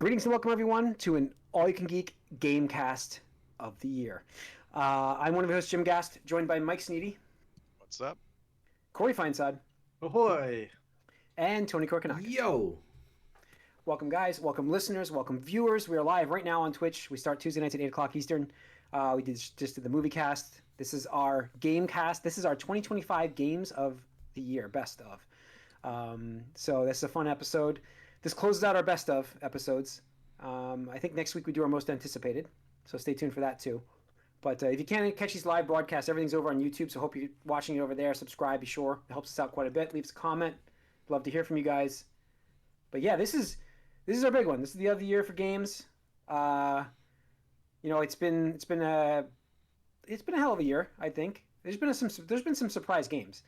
Greetings and welcome everyone to an all-you-can-geek Gamecast of the year. I'm one of your hosts, Jim Gast, joined by Mike Sneedy, What's up? Corey Feinsod, Ahoy! and Tony Korkanakis. Yo! Welcome, guys. Welcome, listeners. Welcome, viewers. We are live right now on Twitch. We start Tuesday nights at 8 o'clock Eastern. We just did the movie cast. This is our Gamecast. This is our 2025 Games of the Year, best of. So this is a fun episode. This closes out our best of episodes. I think next week we do our most anticipated, so stay tuned for that too. But if you can't catch these live broadcasts, everything's over on YouTube, so hope you're watching it over there. Subscribe, be sure. It helps us out quite a bit. Leave us a comment. Love to hear from you guys. But yeah, this is our big one. This is the other year for games. It's been a hell of a year. I think there's been some surprise games,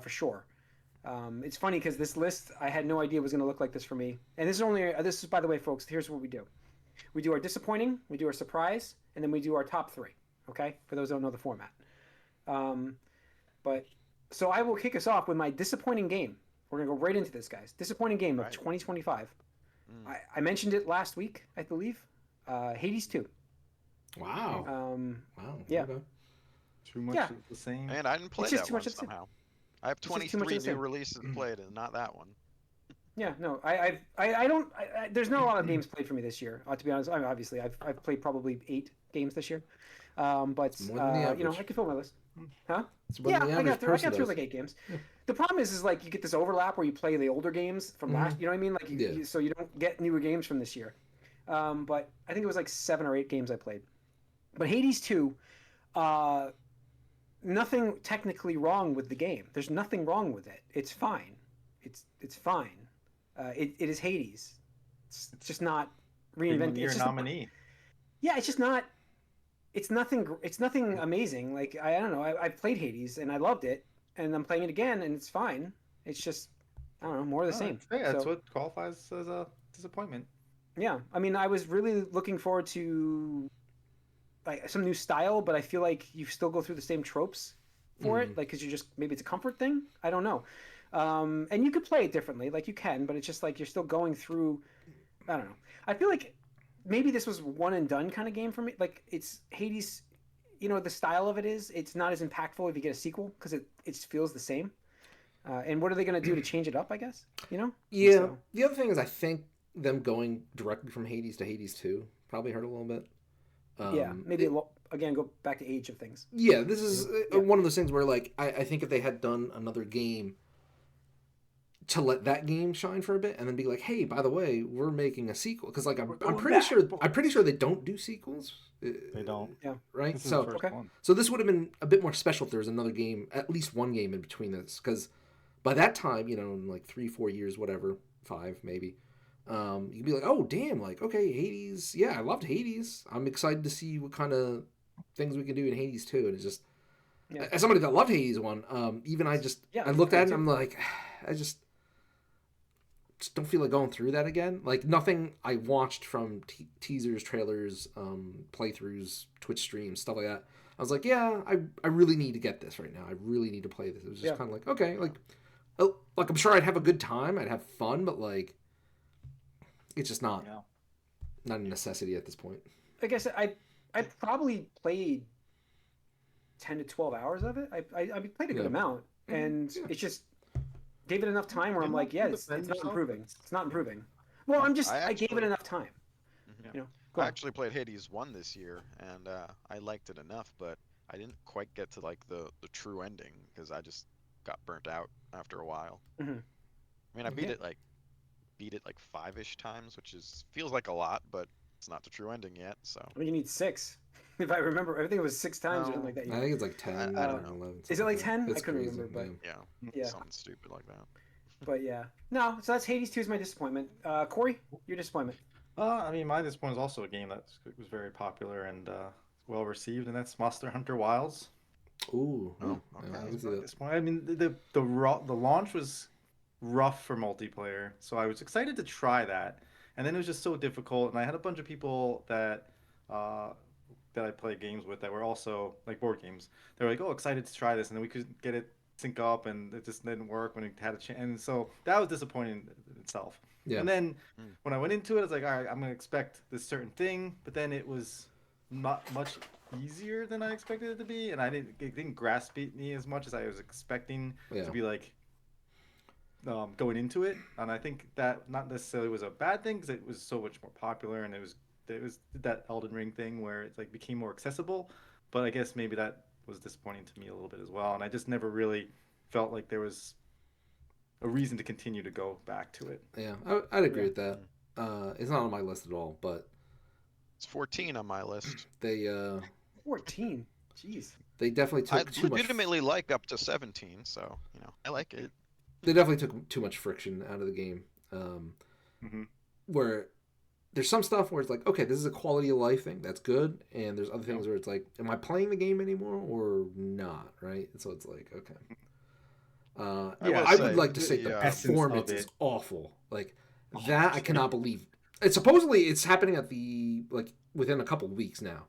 for sure. It's funny because this list I had no idea was going to look like this for me. And this is by the way, folks. Here's what we do: we do our disappointing, we do our surprise, and then we do our top three. Okay, for those who don't know the format. But so I will kick us off with my disappointing game. We're gonna go right into this, guys. Disappointing game of 2025. I mentioned it last week, I believe. Hades 2. Wow. Wow. Yeah. Okay. Too much of the same. Man, I didn't play just that too one much of the same. somehow. I have It's just too 23 much of the new same. releases played, and not that one. Yeah, no, there's not a lot of games played for me this year. To be honest, obviously I've played probably 8 games this year, but more than the average. I can fill my list. Huh? It's more Yeah, than the I average got person through does. like 8 games. The problem is like you get this overlap where you play the older games from last. You know what I mean? Like so you don't get newer games from this year. But I think it was like 7 or 8 games I played. But Hades 2, nothing technically wrong with the game. There's nothing wrong with it. It's fine. It's fine. It is Hades. It's just not reinvented. Your nominee. Yeah, it's just not. It's nothing. It's nothing amazing. Like I don't know. I played Hades and I loved it, and I'm playing it again and it's fine. It's just I don't know, more of the same. That's what qualifies as a disappointment. Yeah, I mean, I was really looking forward to like some new style, but I feel like you still go through the same tropes for it, like because you're just maybe it's a comfort thing. I don't know. And you could play it differently, like you can, but it's just like you're still going through. I don't know. I feel like maybe this was one and done kind of game for me. Like it's Hades, the style of it is it's not as impactful if you get a sequel because it feels the same. And what are they going to do to change it up? I guess Yeah. So, The other thing is, I think them going directly from Hades to Hades 2 probably hurt a little bit. yeah, maybe again go back to age of things. Yeah, this is one of those things where, like, I think if they had done another game to let that game shine for a bit, and then be like, "Hey, by the way, we're making a sequel," because like I'm pretty sure they don't do sequels. They don't. Yeah. Right. This is So the first one. so this would have been a bit more special if there was another game, at least one game in between this, because by that time, in like 3-4 years, whatever, 5 maybe, you'd be like, "Oh, damn! Like, okay, Hades. Yeah, I loved Hades. I'm excited to see what kind of things we can do in Hades 2." And it's just, as somebody that loved Hades 1, even I looked at it and I'm like, I just don't feel like going through that again. Like nothing I watched from teasers, trailers, playthroughs, Twitch streams, stuff like that. I was like, yeah, I really need to get this right now. I really need to play this. It was just kind of like, okay, like I'm sure I'd have a good time, I'd have fun, but like it's just not a necessity at this point. I guess I probably played 10 to 12 hours of it. I played a good amount, and it's just gave it enough time where I'm like, yeah, it's not improving. It's not improving. Well, I gave it enough time. I actually played Hades 1 this year, and I liked it enough, but I didn't quite get to like the true ending because I just got burnt out after a while. Mm-hmm. I mean, I beat it like 5-ish times, which feels like a lot, but it's not the true ending yet. So I mean, you need 6. If I remember, I think it was 6 times or something like that. I think it's like 10. I don't know. 11, Is it like that. 10? It's I couldn't crazy, remember, but yeah, something stupid like that. But yeah, no. So that's Hades 2 is my disappointment. Corey, your disappointment. I mean, my disappointment is also a game that was very popular and well received, and that's Monster Hunter Wilds. Ooh. Oh, yeah, okay. I can see that. I mean, the launch was rough for multiplayer, so I was excited to try that, and then it was just so difficult, and I had a bunch of people that I play games with that were also like board games. They were like, "Oh, excited to try this," and then we could get it sync up, and it just didn't work when it had a chance. And so that was disappointing in itself. Yeah. And then Mm. when I went into it, I was like, all right, I'm gonna expect this certain thing, but then it was not much easier than I expected it to be, and it didn't grasp me as much as I was expecting Yeah. to be like going into it. And I think that not necessarily was a bad thing because it was so much more popular, and it was that Elden Ring thing where it like became more accessible. But I guess maybe that was disappointing to me a little bit as well, and I just never really felt like there was a reason to continue to go back to it. Yeah, I'd agree Yeah. with that. It's not on my list at all, but It's 14 on my list. they 14. Jeez. they definitely I took too much. legitimately like up to 17, so I like it. They definitely took too much friction out of the game. Mm-hmm. Where there's some stuff where it's like, okay, this is a quality of life thing, that's good, and there's other things Yep. where it's like, am I playing the game anymore or not? Right? And so it's like, okay. I will I would say like to say the the essence of performance is it. awful. Like Oh, that, I yeah. cannot believe. It's supposedly it's happening at the like within a couple of weeks now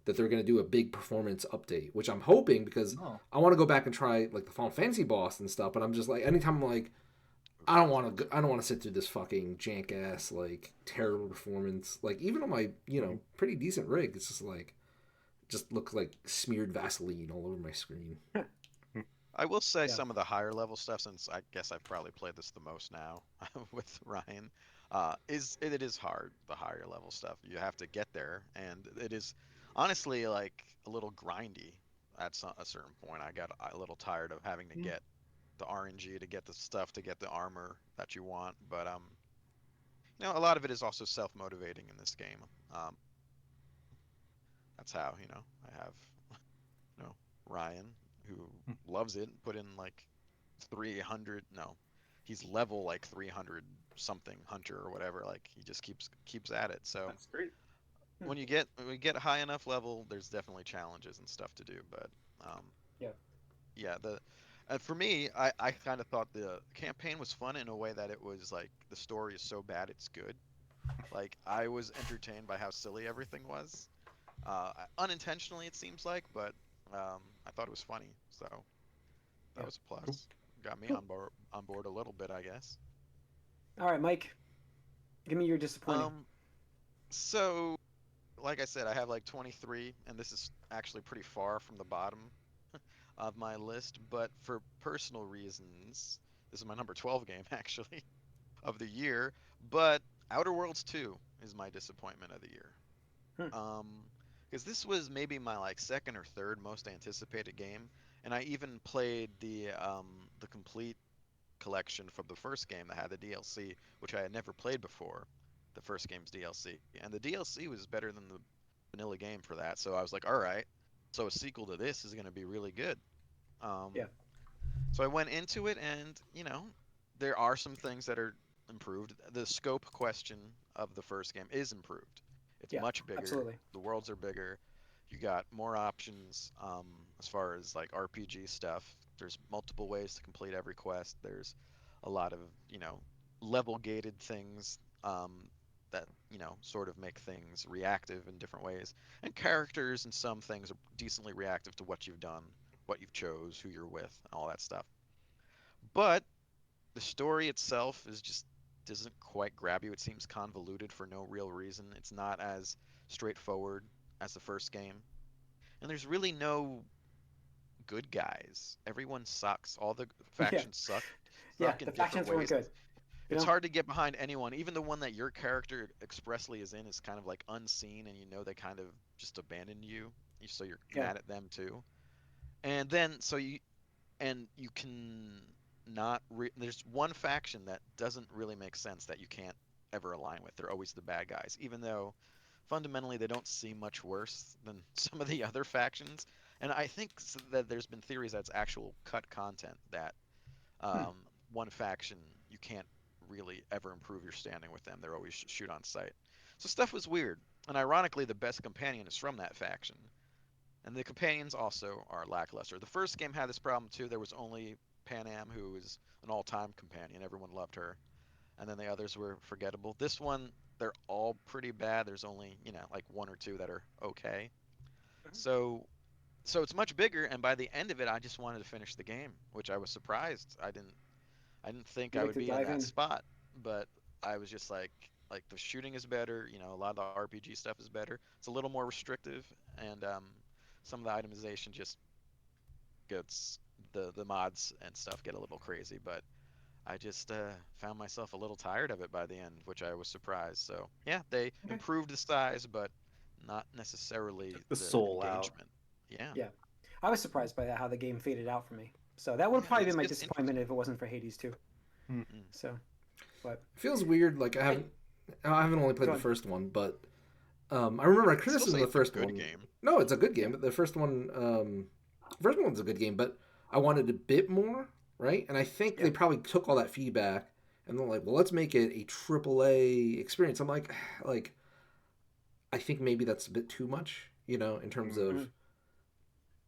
that they're going to do a big performance update, which I'm hoping because Oh. I want to go back and try like the Final Fantasy boss and stuff. But I'm just like, anytime I'm like, I don't want to, I don't want to sit through this fucking jank ass like terrible performance. Like even on my pretty decent rig, it's just like just looks like smeared Vaseline all over my screen. I will say Yeah. some of the higher level stuff, since I guess I've probably played this the most now with Ryan, it is hard, the higher level stuff. You have to get there, and it is honestly like a little grindy at a certain point. I got a little tired of having to get the RNG to get the stuff to get the armor that you want, but a lot of it is also self-motivating in this game. Um, that's how, I have, you know, Ryan who loves it, put in like 300, no, he's level like 300 something hunter or whatever, like he just keeps at it. So That's great. when we get high enough level, there's definitely challenges and stuff to do, but um Yeah. yeah, for me, I kind of thought the campaign was fun in a way that it was like the story is so bad it's good. Like I was entertained by how silly everything was, unintentionally it seems like, but I thought it was funny, so that Yeah. was a Cool. plus. Got me Cool. on board a little bit, I guess. All right, Mike. Give me your disappointing. Um, so like I said, I have like 23, and this is actually pretty far from the bottom of my list, but for personal reasons, this is my number 12 game actually of the year, but Outer Worlds 2 is my disappointment of the year. Hmm. Um, because this was maybe my like second or third most anticipated game, and I even played the complete collection from the first game that had the DLC, which I had never played before, the first game's DLC. And the DLC was better than the vanilla game for that. So I was like, all right, so a sequel to this is going to be really good. Yeah. So I went into it, and there are some things that are improved. The scope question of the first game is improved. It's Yeah. much bigger. Absolutely. The worlds are bigger. You got more options as far as like RPG stuff. There's multiple ways to complete every quest. There's a lot of level gated things that sort of make things reactive in different ways. And characters and some things are decently reactive to what you've done, what you've chose, who you're with, and all that stuff. But the story itself is just doesn't quite grab you. It seems convoluted for no real reason. It's not as straightforward as the first game. And there's really no good guys. Everyone sucks. All the Yeah. factions Yeah. suck in The different factions weren't ways. good. You It's know. hard to get behind anyone. Even the one that your character expressly is in is kind of like unseen, and they kind of just abandoned you. So you're Yeah. mad at them too. And then you can not there's one faction that doesn't really make sense that you can't ever align with. They're always the bad guys, even though fundamentally they don't seem much worse than some of the other factions. And I think that there's been theories that it's actual cut content that Hmm. um, one faction you can't really ever improve your standing with them. They're always shoot on sight. So stuff was weird. And ironically, the best companion is from that faction. And the companions also are lackluster. The first game had this problem too. There was only Panam, who was an all-time companion. Everyone loved her. And then the others were forgettable. This one, they're all pretty bad. There's only, like one or two that are okay. Mhm. So so it's much bigger, and by the end of it, I just wanted to finish the game, which I was surprised. I didn't think You I like would to be in dive that in. spot, but I was just like the shooting is better. A lot of the RPG stuff is better. It's a little more restrictive, and some of the itemization just gets the mods and stuff get a little crazy. But I just found myself a little tired of it by the end, which I was surprised. So yeah, they Okay. improved the size, but not necessarily The the soul out. engagement. Yeah, Yeah, I was surprised by that, how the game faded out for me. So that would have yeah, probably been it's my just disappointment interesting. if it wasn't for Hades too. Hmm. Mm. So, but It feels weird. Like I haven't only played Go the on. first one, but I remember my Still criticism say of the it's a first good one. game. No, it's a good Yeah. game, but the first one's a good game, but I wanted a bit more, right? And I think Yeah. they probably took all that feedback and they're like, well, let's make it a AAA experience. I'm like, I think maybe that's a bit too much, in terms Mm. of,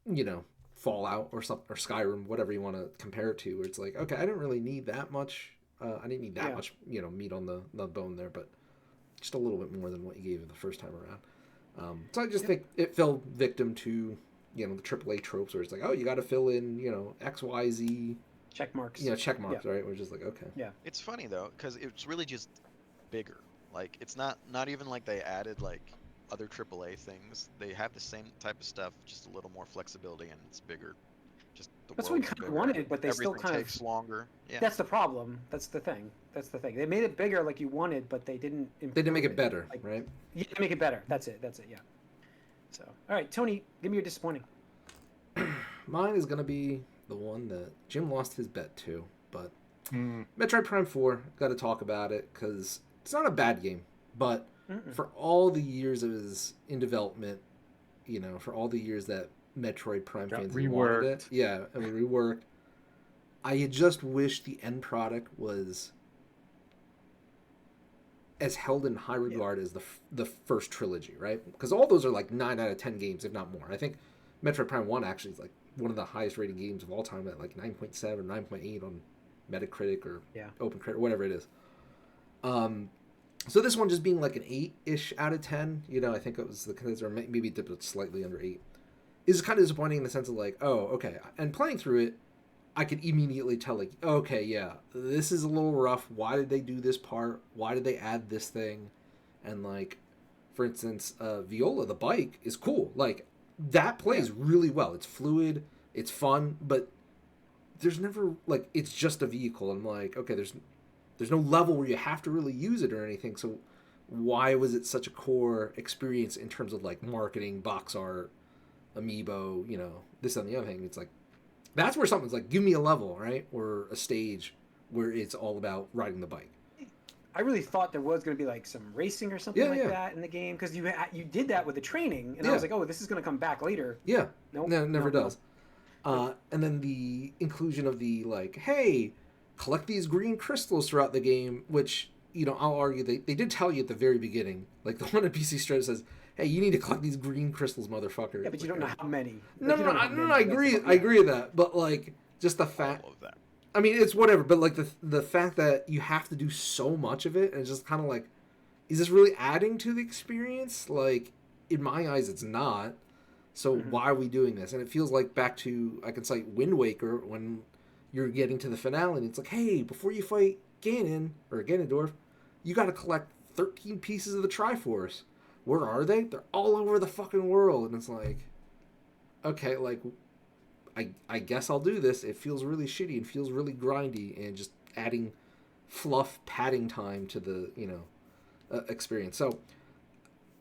you know, Fallout or something or Skyrim, whatever you want to compare it to. Where it's like, okay, I didn't really need that much. I didn't need that Yeah. much, meat on the bone there, but just a little bit more than what you gave it the first time around. So I just Yep. think it fell victim to, the AAA tropes where it's like, oh, you got to fill in, X, Y, Z, Check marks. check Yeah. marks, right? We're just like, okay. Yeah. It's funny though, because it's really just bigger. Like it's not even like they added like other AAA things. They have the same type of stuff, just a little more flexibility, and it's bigger. Just the That's what we world's kind of bigger. wanted, but they still Everything kind of. takes longer. Yeah. That's the problem. That's the thing. That's the thing. They made it bigger like you wanted, but they didn't improve They didn't make it it. better, Like, right? yeah, make it better. That's it. That's it. Yeah. So, all right, Tony, give me your disappointing. Mine is gonna be the one that Jim lost his bet to, but Mm. Metroid Prime 4. Got to talk about it because it's not a bad game, but Mm-mm. for all the years it was in development, for all the years that Metroid Prime Got fans wanted it, reworked. yeah, I mean reworked. I had just wished the end product was as held in high regard as the first trilogy, right? Because all those are like 9 out of 10 games, if not more. I think Metroid Prime 1 actually is like one of the highest rated games of all time at like 9.7, 9.8 on Metacritic or Yeah. OpenCritic, whatever it is. So this one just being like an 8-ish out of 10, I think it was or maybe dipped it slightly under 8, is kind of disappointing in the sense of like, oh, okay. And playing through it, I could immediately tell like, okay, yeah, this is a little rough. Why did they do this part? Why did they add this thing? And like, for instance, Viola the bike is cool. Like that plays really well. It's fluid, it's fun, but there's never like it's just a vehicle. I'm like, okay, there's no level where you have to really use it or anything. So why was it such a core experience in terms of like marketing, box art, amiibo, this and the other thing? It's like that's where something's like, give me a level, right? Or a stage where it's all about riding the bike. I really thought there was going to be like some racing or something like Yeah. that in the game because you did that with the training, and I Yeah. was like, oh, this is going to come back later. Yeah. Nope, No, it never no. does. And then the inclusion of the like, hey, collect these green crystals throughout the game, which, I'll argue they did tell you at the very beginning. Like the one at PC Straight says, hey, you need to collect these green crystals, motherfucker. Yeah, but you don't know how many. No, Like, you don't know how no, many. I That's the agree. problem. I agree with that. But like, just the fact. All of that. I mean, it's whatever. But like the fact that you have to do so much of it, and it's just kind of like, is this really adding to the experience? Like, in my eyes, it's not. So why are we doing this? And it feels like back to I can cite Wind Waker when you're getting to the finale, and it's like, hey, before you fight Ganon or Ganondorf, you got to collect 13 pieces of the Triforce. Where are they? They're all over the fucking world, and it's like, okay, like, I guess I'll do this. It feels really shitty and feels really grindy, and just adding fluff padding time to the experience. So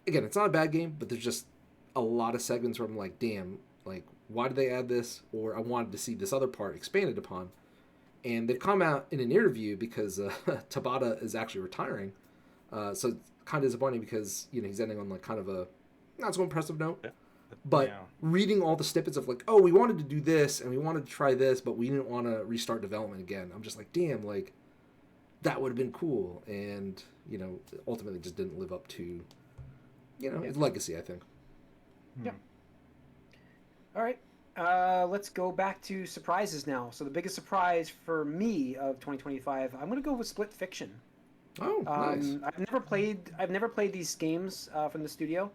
again, it's not a bad game, but there's just a lot of segments where I'm like, damn, like why did they add this? Or I wanted to see this other part expanded upon. And they've come out in an interview because Tabata is actually retiring. So it's kind of disappointing because he's ending on like kind of a not so impressive note. Yeah. But Yeah. reading all the snippets of like, oh, we wanted to do this and we wanted to try this, but we didn't want to restart development again. I'm just like, damn, like that would have been cool. And ultimately just didn't live up to its legacy, I think. Yeah. All right. Let's go back to surprises now. So the biggest surprise for me of 2025, I'm going to go with Split Fiction. Oh, nice. I've never played these games from the studio.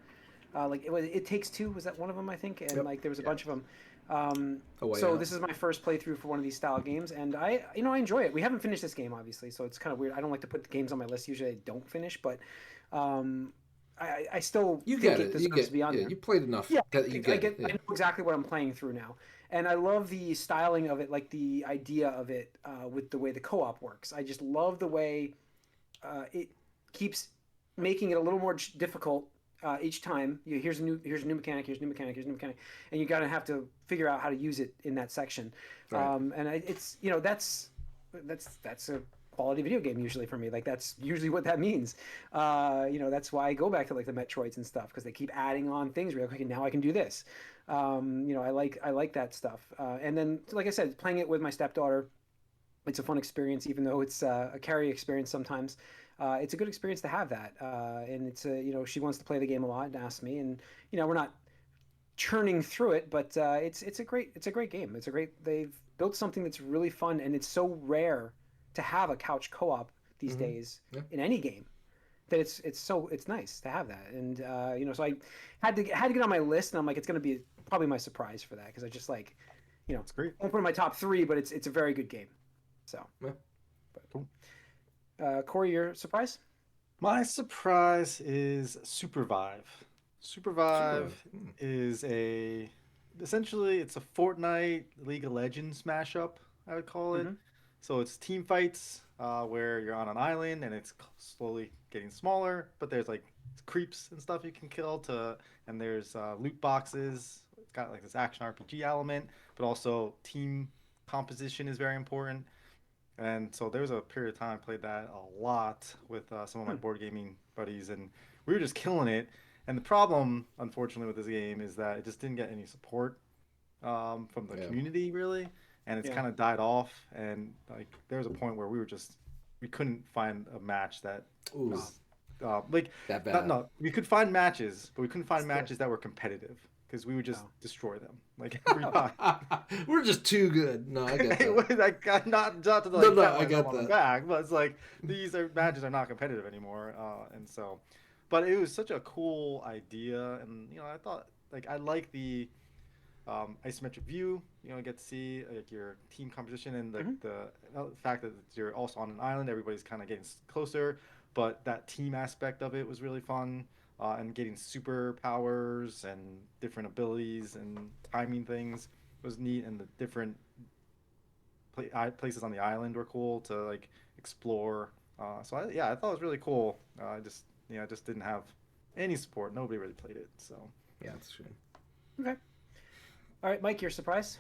Like it Takes Two, was that one of them, I think, and Yep. like there was a Yeah. bunch of them. A Way So Out. this is my first playthrough for one of these style games, and I enjoy it. We haven't finished this game, obviously, so it's kind of weird. I don't like to put the games on my list. Usually, I don't finish, but um, I still You think get it it. You deserves to get be on yeah. there. You played enough Yeah, that you get it. I Yeah. know exactly what I'm playing through now, and I love the styling of it, like the idea of it, with the way the co-op works. I just love the way it keeps making it a little more difficult each time. Here's a new mechanic, here's a new mechanic, here's a new mechanic, and you gotta have to figure out how to use it in that section. Right. And it's that's a quality video game usually for me. Like that's usually what that means. That's why I go back to like the Metroids and stuff because they keep adding on things. Real quick, and now I can do this. I like that stuff. And then, like I said, playing it with my stepdaughter, it's a fun experience, even though it's a carry experience sometimes. It's a good experience to have that, and she wants to play the game a lot and asks me, and we're not churning through it, but it's a great game. They've built something that's really fun, and it's so rare to have a couch co-op these days Yeah. in any game that it's nice to have that, and so I had to get on my list, and I'm like, it's going to be probably my surprise for that because I just like, It's great. I won't put it in my top 3, but it's a very good game. So, Yeah. Corey, your surprise? My surprise is Supervive. Supervive Supervive. is essentially it's a Fortnite League of Legends mashup, I would call it. Mhm. So it's team fights where you're on an island and it's slowly getting smaller, but there's like creeps and stuff you can kill and there's loot boxes. It's got like this action RPG element, but also team composition is very important. And so there was a period of time I played that a lot with some of my board gaming buddies, and we were just killing it. And the problem, unfortunately, with this game is that it just didn't get any support from the Yeah. community, really, and it's Yeah. kind of died off. And like there was a point where we couldn't find a match that Ooh, was like that bad. no, we could find matches, but we couldn't find Still. matches that were competitive because we would just Oh. destroy them like every time. We're just too good. No, I get It that. was like not to like No, pat I myself get on the that. back, but it's like matches are not competitive anymore, and so, but it was such a cool idea, and I thought like I like the isometric view. You get to see like your team composition and the fact that you're also on an island. Everybody's kind of getting closer, but that team aspect of it was really fun. And getting superpowers and different abilities and timing things was neat, and the different places on the island were cool to like explore. So I thought it was really cool. I just didn't have any support. Nobody really played it. So Yeah, that's true. Okay. All right, Mike, your surprise?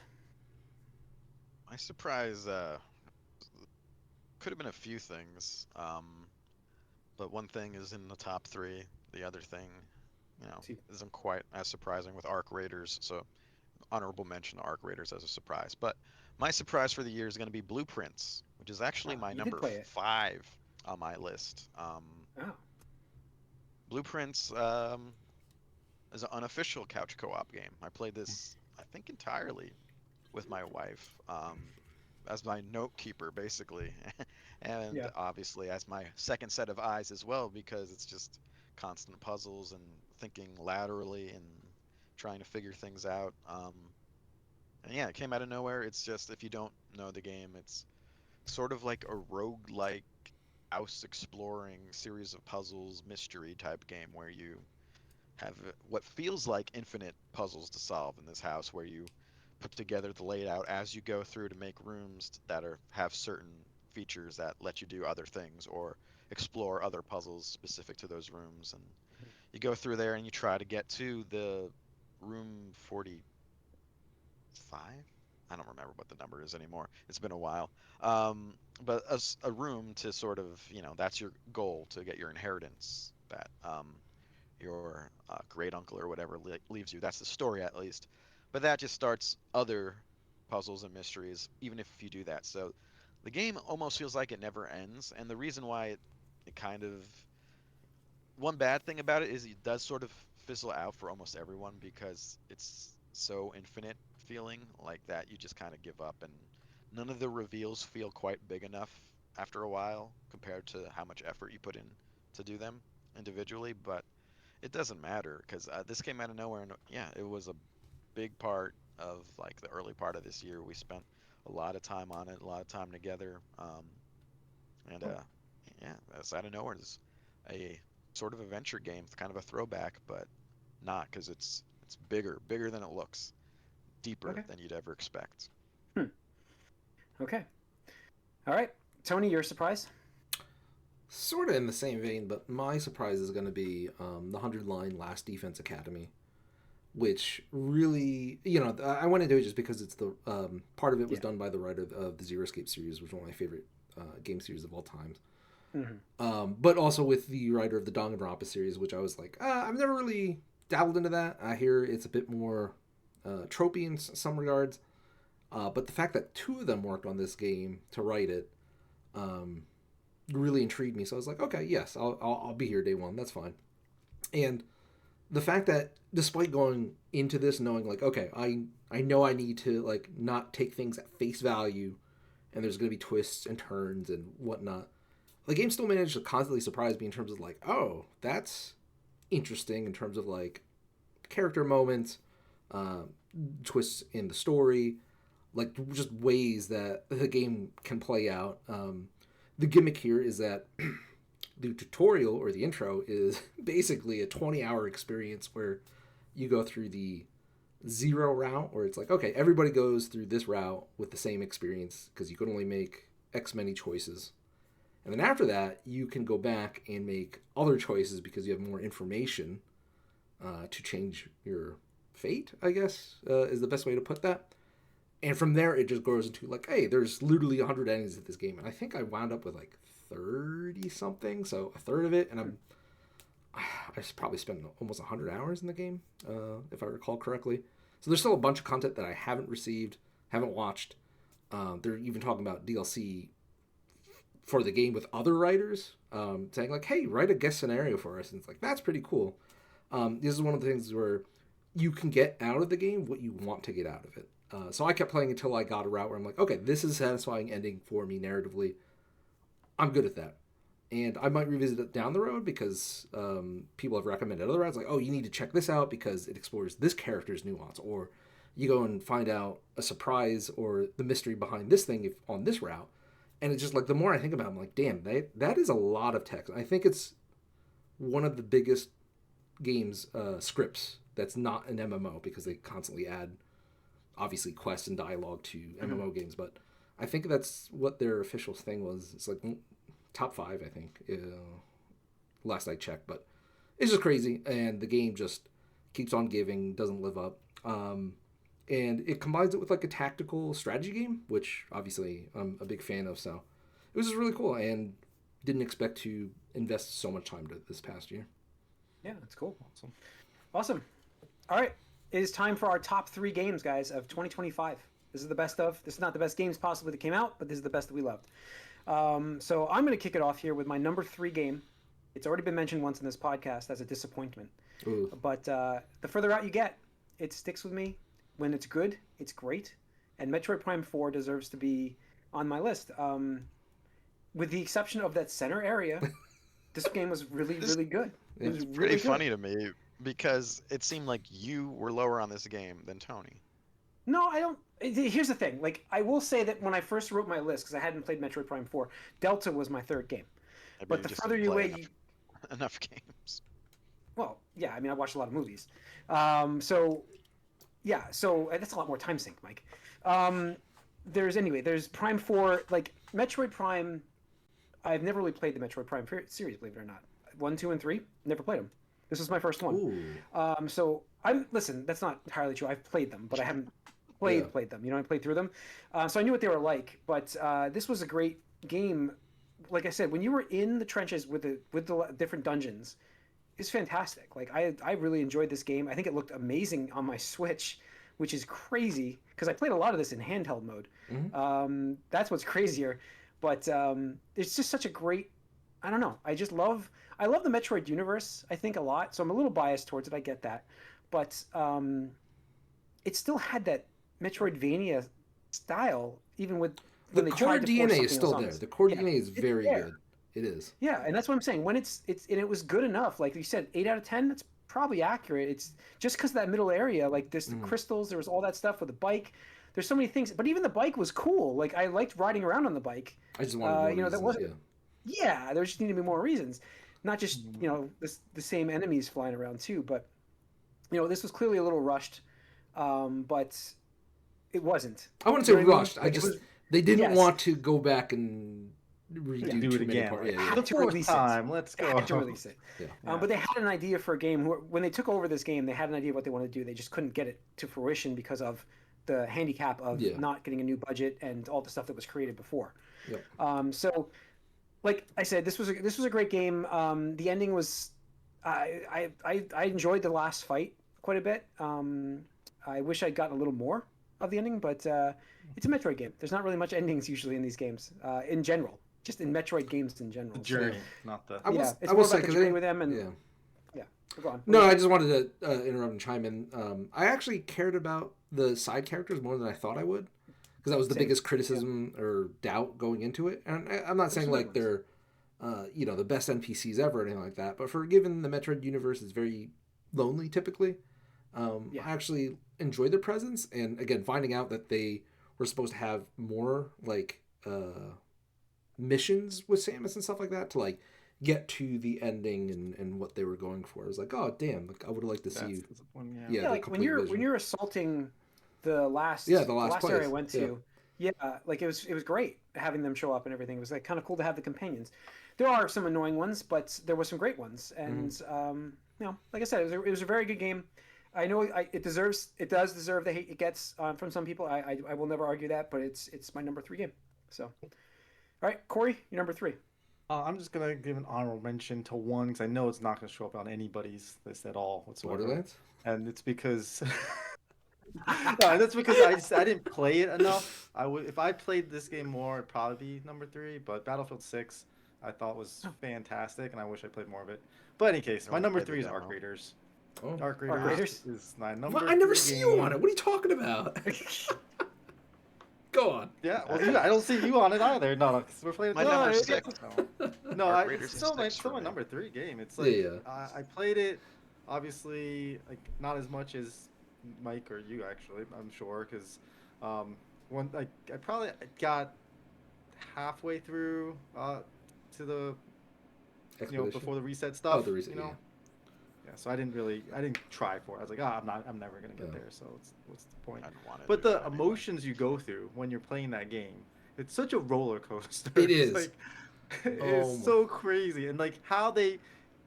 My surprise could have been a few things, but one thing is in the top 3. The other thing, isn't quite as surprising with Arc Raiders. So honorable mention to Arc Raiders as a surprise. But my surprise for the year is going to be Blueprints, which is actually my You did number play it. 5 on my list. Oh. Blueprints is an unofficial couch co-op game. I played this, I think, entirely with my wife as my note keeper, basically, and Yeah. obviously as my second set of eyes as well, because it's just constant puzzles and thinking laterally and trying to figure things out. And yeah, it came out of nowhere. It's just, if you don't know the game, it's sort of like a roguelike house exploring series of puzzles mystery type game where you have what feels like infinite puzzles to solve in this house, where you put together the layout as you go through to make rooms that have certain features that let you do other things or explore other puzzles specific to those rooms. And you go through there and you try to get to the room 45. I don't remember what the number is anymore. It's been a while. But a room to sort of, that's your goal, to get your inheritance that your great uncle or whatever leaves you. That's the story, at least. But that just starts other puzzles and mysteries, even if you do that. So the game almost feels like it never ends. And the reason why it kind of, one bad thing about it is it does sort of fizzle out for almost everyone, because it's so infinite feeling like that you just kind of give up, and none of the reveals feel quite big enough after a while compared to how much effort you put in to do them individually. But it doesn't matter because this came out of nowhere, and yeah, it was a big part of like the early part of this year. We spent a lot of time on it, a lot of time together, and yeah, that's out of nowhere. It's a sort of adventure game, it's kind of a throwback, but not because it's bigger than it looks, deeper Okay. than you'd ever expect. Hmm. Okay. All right, Tony, your surprise? Sort of in the same vein, but my surprise is going to be the 100-line Last Defense Academy, which really, I went into it just because it's the part of it was done by the writer of the Zero Escape series, which is one of my favorite game series of all time. Mm-hmm. But also with the writer of the Danganronpa series, which I was like, I've never really dabbled into that. I hear it's a bit more tropey in some regards. But the fact that two of them worked on this game to write it really intrigued me. So I was like, okay, yes, I'll be here day one. That's fine. And the fact that despite going into this knowing like, okay, I know I need to like not take things at face value, and there's going to be twists and turns and whatnot, the game still managed to constantly surprise me in terms of like, oh, that's interesting in terms of like character moments, twists in the story, like just ways that the game can play out. The gimmick here is that the tutorial or the intro is basically a 20-hour experience where you go through the zero route, where it's like, okay, everybody goes through this route with the same experience because you can only make X many choices. And then after that, you can go back and make other choices because you have more information to change your fate, I guess, is the best way to put that. And from there, it just grows into like, hey, there's literally 100 endings at this game. And I think I wound up with like 30 something, so a third of it. And I probably spent almost 100 hours in the game, if I recall correctly. So there's still a bunch of content that I haven't received, haven't watched. They're even talking about DLC for the game with other writers, saying like, hey, write a guest scenario for us. And it's like, that's pretty cool. This is one of the things where you can get out of the game what you want to get out of it. So I kept playing until I got a route where I'm like, okay, this is a satisfying ending for me narratively. I'm good at that. And I might revisit it down the road because people have recommended other routes. Like, oh, you need to check this out because it explores this character's nuance. Or you go and find out a surprise or the mystery behind this thing on this route. And it's just like, the more I think about it, I'm like, damn, that is a lot of text. I think it's one of the biggest games scripts that's not an MMO because they constantly add, obviously, quests and dialogue to MMO games. But I think that's what their official thing was. It's like top 5, I think, last I checked. But it's just crazy. And the game just keeps on giving, doesn't live up. And it combines it with like a tactical strategy game, which obviously I'm a big fan of. So it was just really cool and didn't expect to invest so much time to this past year. Yeah, that's cool. Awesome. All right. It is time for our top 3 games, guys, of 2025. This is the best of. This is not the best games possibly that came out, but this is the best that we loved. So I'm going to kick it off here with my number 3 game. It's already been mentioned once in this podcast as a disappointment. Ooh. But the further out you get, it sticks with me. When it's good, it's great. And Metroid Prime 4 deserves to be on my list. With the exception of that center area, this game was really, really good. It was It's really pretty good. funny to me because it seemed like you were lower on this game than Tony. No, I don't. Here's the thing. Like, I will say that when I first wrote my list, because I hadn't played Metroid Prime 4, Delta was my 3rd game. Maybe But you the just further didn't you play away, enough games. well, yeah, I mean, I watched a lot of movies. Yeah, so that's a lot more time sync, Mike. There's Prime 4, like, Metroid Prime. I've never really played the Metroid Prime series, believe it or not. 1, 2, and 3, never played them. This was my first one. Ooh. So listen, that's not entirely true. I've played them, but I haven't played them. I played through them. So I knew what they were like. But this was a great game. Like I said, when you were in the trenches with the different dungeons, it's fantastic. Like I really enjoyed this game. I think it looked amazing on my Switch, which is crazy because I played a lot of this in handheld mode. Mm-hmm. That's what's crazier. But it's just such a great. I don't know. I love the Metroid universe, I think, a lot. So I'm a little biased towards it. I get that. But it still had that Metroidvania style, even with The when they core tried to force DNA is something still else on there. us. The core Yeah, DNA is it's very there. good. It is. Yeah, and that's what I'm saying. When it's and it was good enough. Like you said, 8 out of 10. That's probably accurate. It's just because that middle area, like there's the crystals, there was all that stuff with the bike. There's so many things, but even the bike was cool. Like I liked riding around on the bike. I just wanted more you know, reasons, that wasn't. Yeah, there just need to be more reasons, not just the same enemies flying around too. But this was clearly a little rushed, but it wasn't. I wouldn't say rushed. Like, they didn't yes. want to go back and redo do too it many again. parts. Like, Yeah, Had to fourth release time, it. let's They go. had to release it. Yeah. But they had an idea for a game. When they took over this game, they had an idea of what they wanted to do. They just couldn't get it to fruition because of the handicap of not getting a new budget and all the stuff that was created before. Yep. So, like I said, this was a great game. The ending was, I enjoyed the last fight quite a bit. I wish I'd gotten a little more of the ending, but it's a Metroid game. There's not really much endings usually in these games, in general. Just in Metroid games in general. The journey, not the. It's more about the journey with them and go on. No, I just wanted to interrupt and chime in. I actually cared about the side characters more than I thought I would, because that was the biggest criticism or doubt going into it. And I'm not saying like they're, the best NPCs ever or anything like that, but for given the Metroid universe is very lonely typically, I actually enjoyed their presence. And again, finding out that they were supposed to have more like missions with Samus and stuff like that to like get to the ending and what they were going for. I was like, oh damn, like I would have liked to see you. Like when you're assaulting the last last area I went to, like it was great having them show up and everything. It was like kind of cool to have the companions. There are some annoying ones, but there were some great ones. And like I said, it was a very good game. I know it does deserve the hate it gets from some people. I will never argue that, but it's my number 3 game. So, all right, Corey, your number 3. I'm just gonna give an honorable mention to one because I know it's not gonna show up on anybody's list at all whatsoever. Borderlands, and it's because that's because I didn't play it enough. If I played this game more, it'd probably be number 3. But Battlefield 6, I thought was fantastic, and I wish I played more of it. But in any case, my number 3 is Arc Raiders. Oh. Arc Raiders is my number. I never 3 see game. you on it. What are you talking about? Go on. Yeah, well, I don't see you on it either. No, because we're playing. My number 6. No, Raiders it's is still my 6 for me. number 3 game. It's like Yeah. I played it, obviously, like not as much as Mike or you actually. I'm sure because when I probably got halfway through to the before the reset stuff. Oh, the reset. Yeah, so I didn't try for it. I was like, I'm never gonna get there. So what's the point? But the emotions you go through when you're playing that game, it's such a roller coaster. It is. It's so crazy, and like how they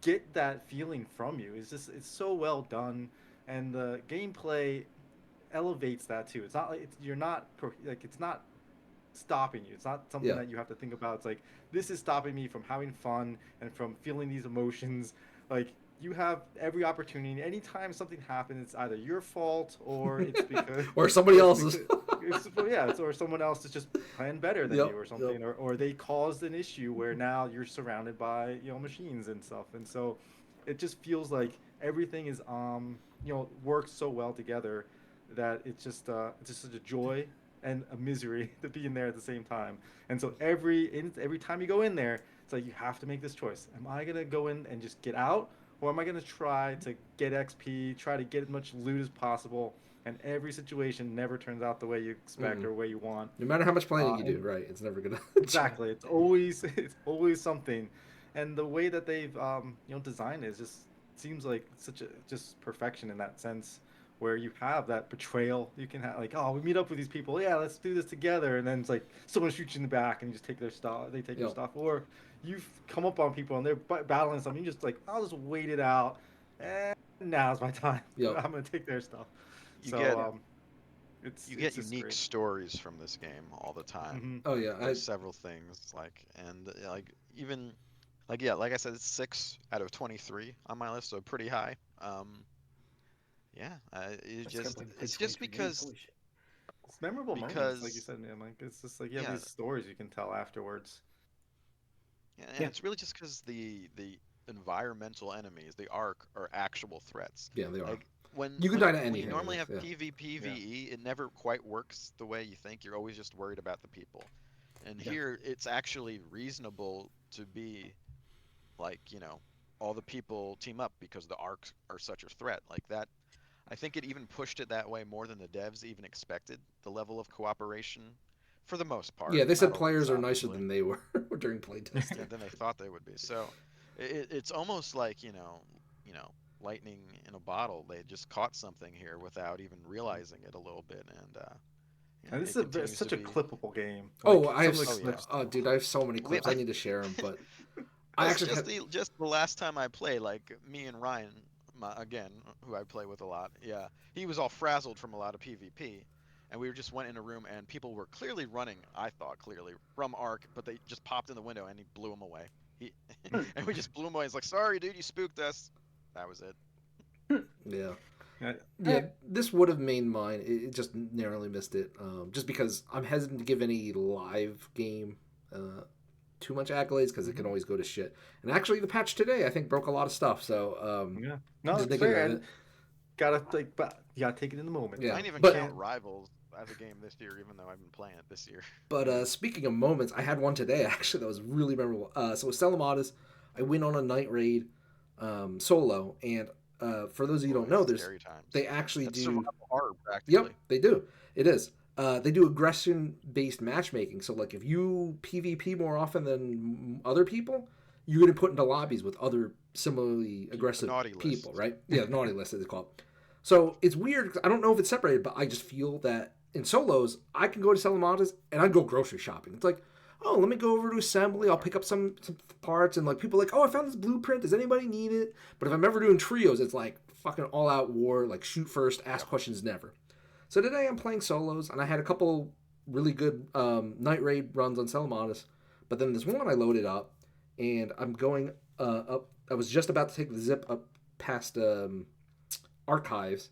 get that feeling from you is it's so well done, and the gameplay elevates that too. It's not like it's not stopping you. It's not something that you have to think about. It's like this is stopping me from having fun and from feeling these emotions. Like you have every opportunity. Anytime something happens, it's either your fault or it's because or somebody else's. Or someone else is just playing better than you or something, or they caused an issue where now you're surrounded by machines and stuff, and so it just feels like everything is works so well together that it's just such a joy and a misery to be in there at the same time. And so every time you go in there, it's like you have to make this choice. Am I gonna go in and just get out? Or am I going to try to get XP, try to get as much loot as possible? And every situation never turns out the way you expect or the way you want. No matter how much planning you do, right? It's never going to... Exactly. It's always something. And the way that they've designed it just seems like such a just perfection in that sense, where you have that betrayal. You can have like, oh, we meet up with these people. Yeah, let's do this together. And then it's like someone shoots you in the back and you just take their stuff. They take your stuff. Or you've come up on people and they're battling something. You just like, I'll just wait it out. And now's my time. I'm gonna take their stuff. You get unique great stories from this game all the time. Mm-hmm. Oh yeah, There's several things like even like I said, it's 6 out of 23 on my list, so pretty high. It's just because it's memorable moments, like you said, man. Like it's just like you have these stories you can tell afterwards. And it's really just because the environmental enemies, the Ark, are actual threats. Yeah, they are. Like when you can die to when any you normally have yeah. PvP, PvE, it never quite works the way you think. You're always just worried about the people. And Yeah. here it's actually reasonable to be like, all the people team up because the arcs are such a threat. Like that, I think it even pushed it that way more than the devs even expected, the level of cooperation for the most part. Yeah, they Not said always, players are nicer obviously. than they were during playtesting. Yeah, than they thought they would be. So it's almost like, lightning in a bottle. They just caught something here without even realizing it a little bit, and And this it is continues to such a be. clippable game. Oh, Like I some have, of the Oh yeah. clips. oh, dude, I have so many We, clips. I need to share them, but I Just actually just had. the last time I played, like me and Ryan, again, who I play with a lot. Yeah, he was all frazzled from a lot of PvP, and we just went in a room and people were clearly running. I thought clearly from Ark, but they just popped in the window and he blew him away. He and we just blew him away. He's like, "Sorry, dude, you spooked us." That was it. Yeah. Yeah, All Yeah, right. this would have made mine. It just narrowly missed it. Just because I'm hesitant to give any live game too much accolades because it can always go to shit. And actually, the patch today I think broke a lot of stuff. So yeah. No, just it's negative fair. of And it. gotta like, but you gotta take it in the moment. I Yeah, didn't even You but count can't. Rivals as a game this year, even though I've been playing it this year. speaking of moments, I had one today actually that was really memorable. So with Salamadas, I went on a night raid solo, and for those of you who don't Boy, know, scary times. they actually That's do. survival horror Yep, practically. they do. It is. They do aggression based matchmaking. So, like, if you PvP more often than other people, you're going to put into lobbies with other similarly The aggressive naughty people, list. right? Yeah, the naughty list, as it's called. So, it's weird. 'Cause I don't know if it's separated, but I just feel that in solos, I can go to Salamadas and I go grocery shopping. It's like, oh, let me go over to assembly. I'll pick up some parts. And, like, people are like, oh, I found this blueprint. Does anybody need it? But if I'm ever doing trios, it's like fucking all out war, like shoot first, ask Yep. questions never. So today I'm playing solos, and I had a couple really good night raid runs on Salamadas. But then this one I loaded up, and I'm going up. I was just about to take the zip up past archives,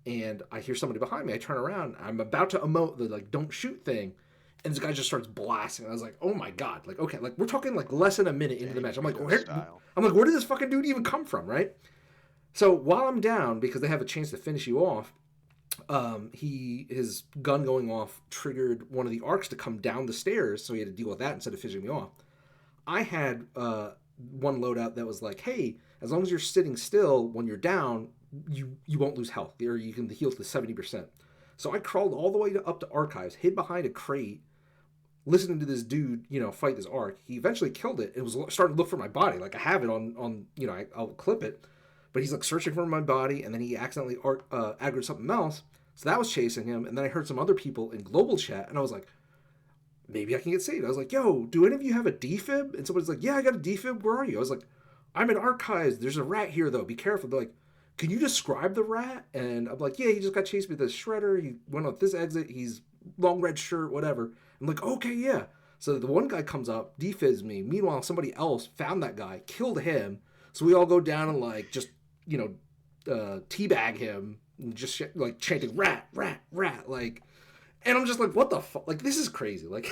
and I hear somebody behind me. I turn around. I'm about to emote the like "don't shoot" thing, and this guy just starts blasting. I was like, "Oh my god!" Like, okay, like we're talking like less than a minute into the Danny match. I'm like, DeVito where? style. Where did this fucking dude even come from? Right? So while I'm down, because they have a chance to finish you off, his gun going off triggered one of the arcs to come down the stairs, so he had to deal with that instead of finishing me off. I had one loadout that was like, hey, as long as you're sitting still when you're down, you won't lose health, or you can heal to 70%. So I crawled all the way up to archives, hid behind a crate, listening to this dude, fight this arc. He eventually killed it. It was starting to look for my body. Like I have it on I'll clip it, but he's like searching for my body, and then he accidentally aggroed something else. So that was chasing him, and then I heard some other people in global chat, and I was like, maybe I can get saved. I was like, yo, do any of you have a defib? And somebody's like, yeah, I got a defib. Where are you? I was like, I'm in archives. There's a rat here though. Be careful. They're like, can you describe the rat? And I'm like, yeah, he just got chased with a shredder. He went on this exit. He's long red shirt, whatever. I'm like, okay, yeah. So the one guy comes up, defibs me. Meanwhile, somebody else found that guy, killed him. So we all go down and like just teabag him, and just like chanting rat, rat, rat, like. And I'm just like, what the fuck? Like, this is crazy. Like,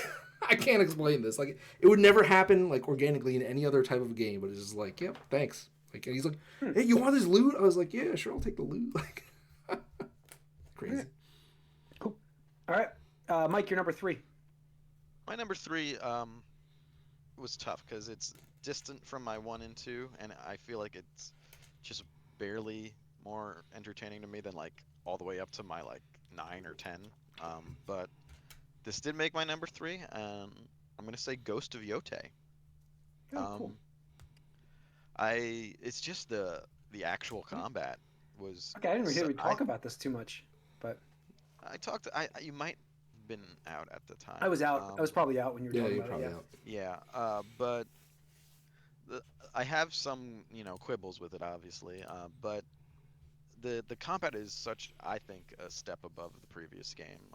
I can't explain this. Like, it would never happen like organically in any other type of game. But it's just like, yep, thanks. Like, and he's like, hey, you want this loot? I was like, yeah, sure, I'll take the loot. Like, crazy. Cool. All right, Mike, you're number 3. My number 3 was tough because it's distant from my 1 and 2, and I feel like it's just barely more entertaining to me than like all the way up to my like 9 or 10. But this did make my number 3, and I'm gonna say Ghost of Yote. Oh, cool. Um, it's just the actual combat was. Okay, I didn't hear So, we talk about this too much, but I talked. You might have been out at the I time. was out. I was probably out when you were Yeah, talking you're about it. probably Yeah. out. Yeah. But I have some quibbles with it, obviously. But the combat is such, I think, a step above the previous game.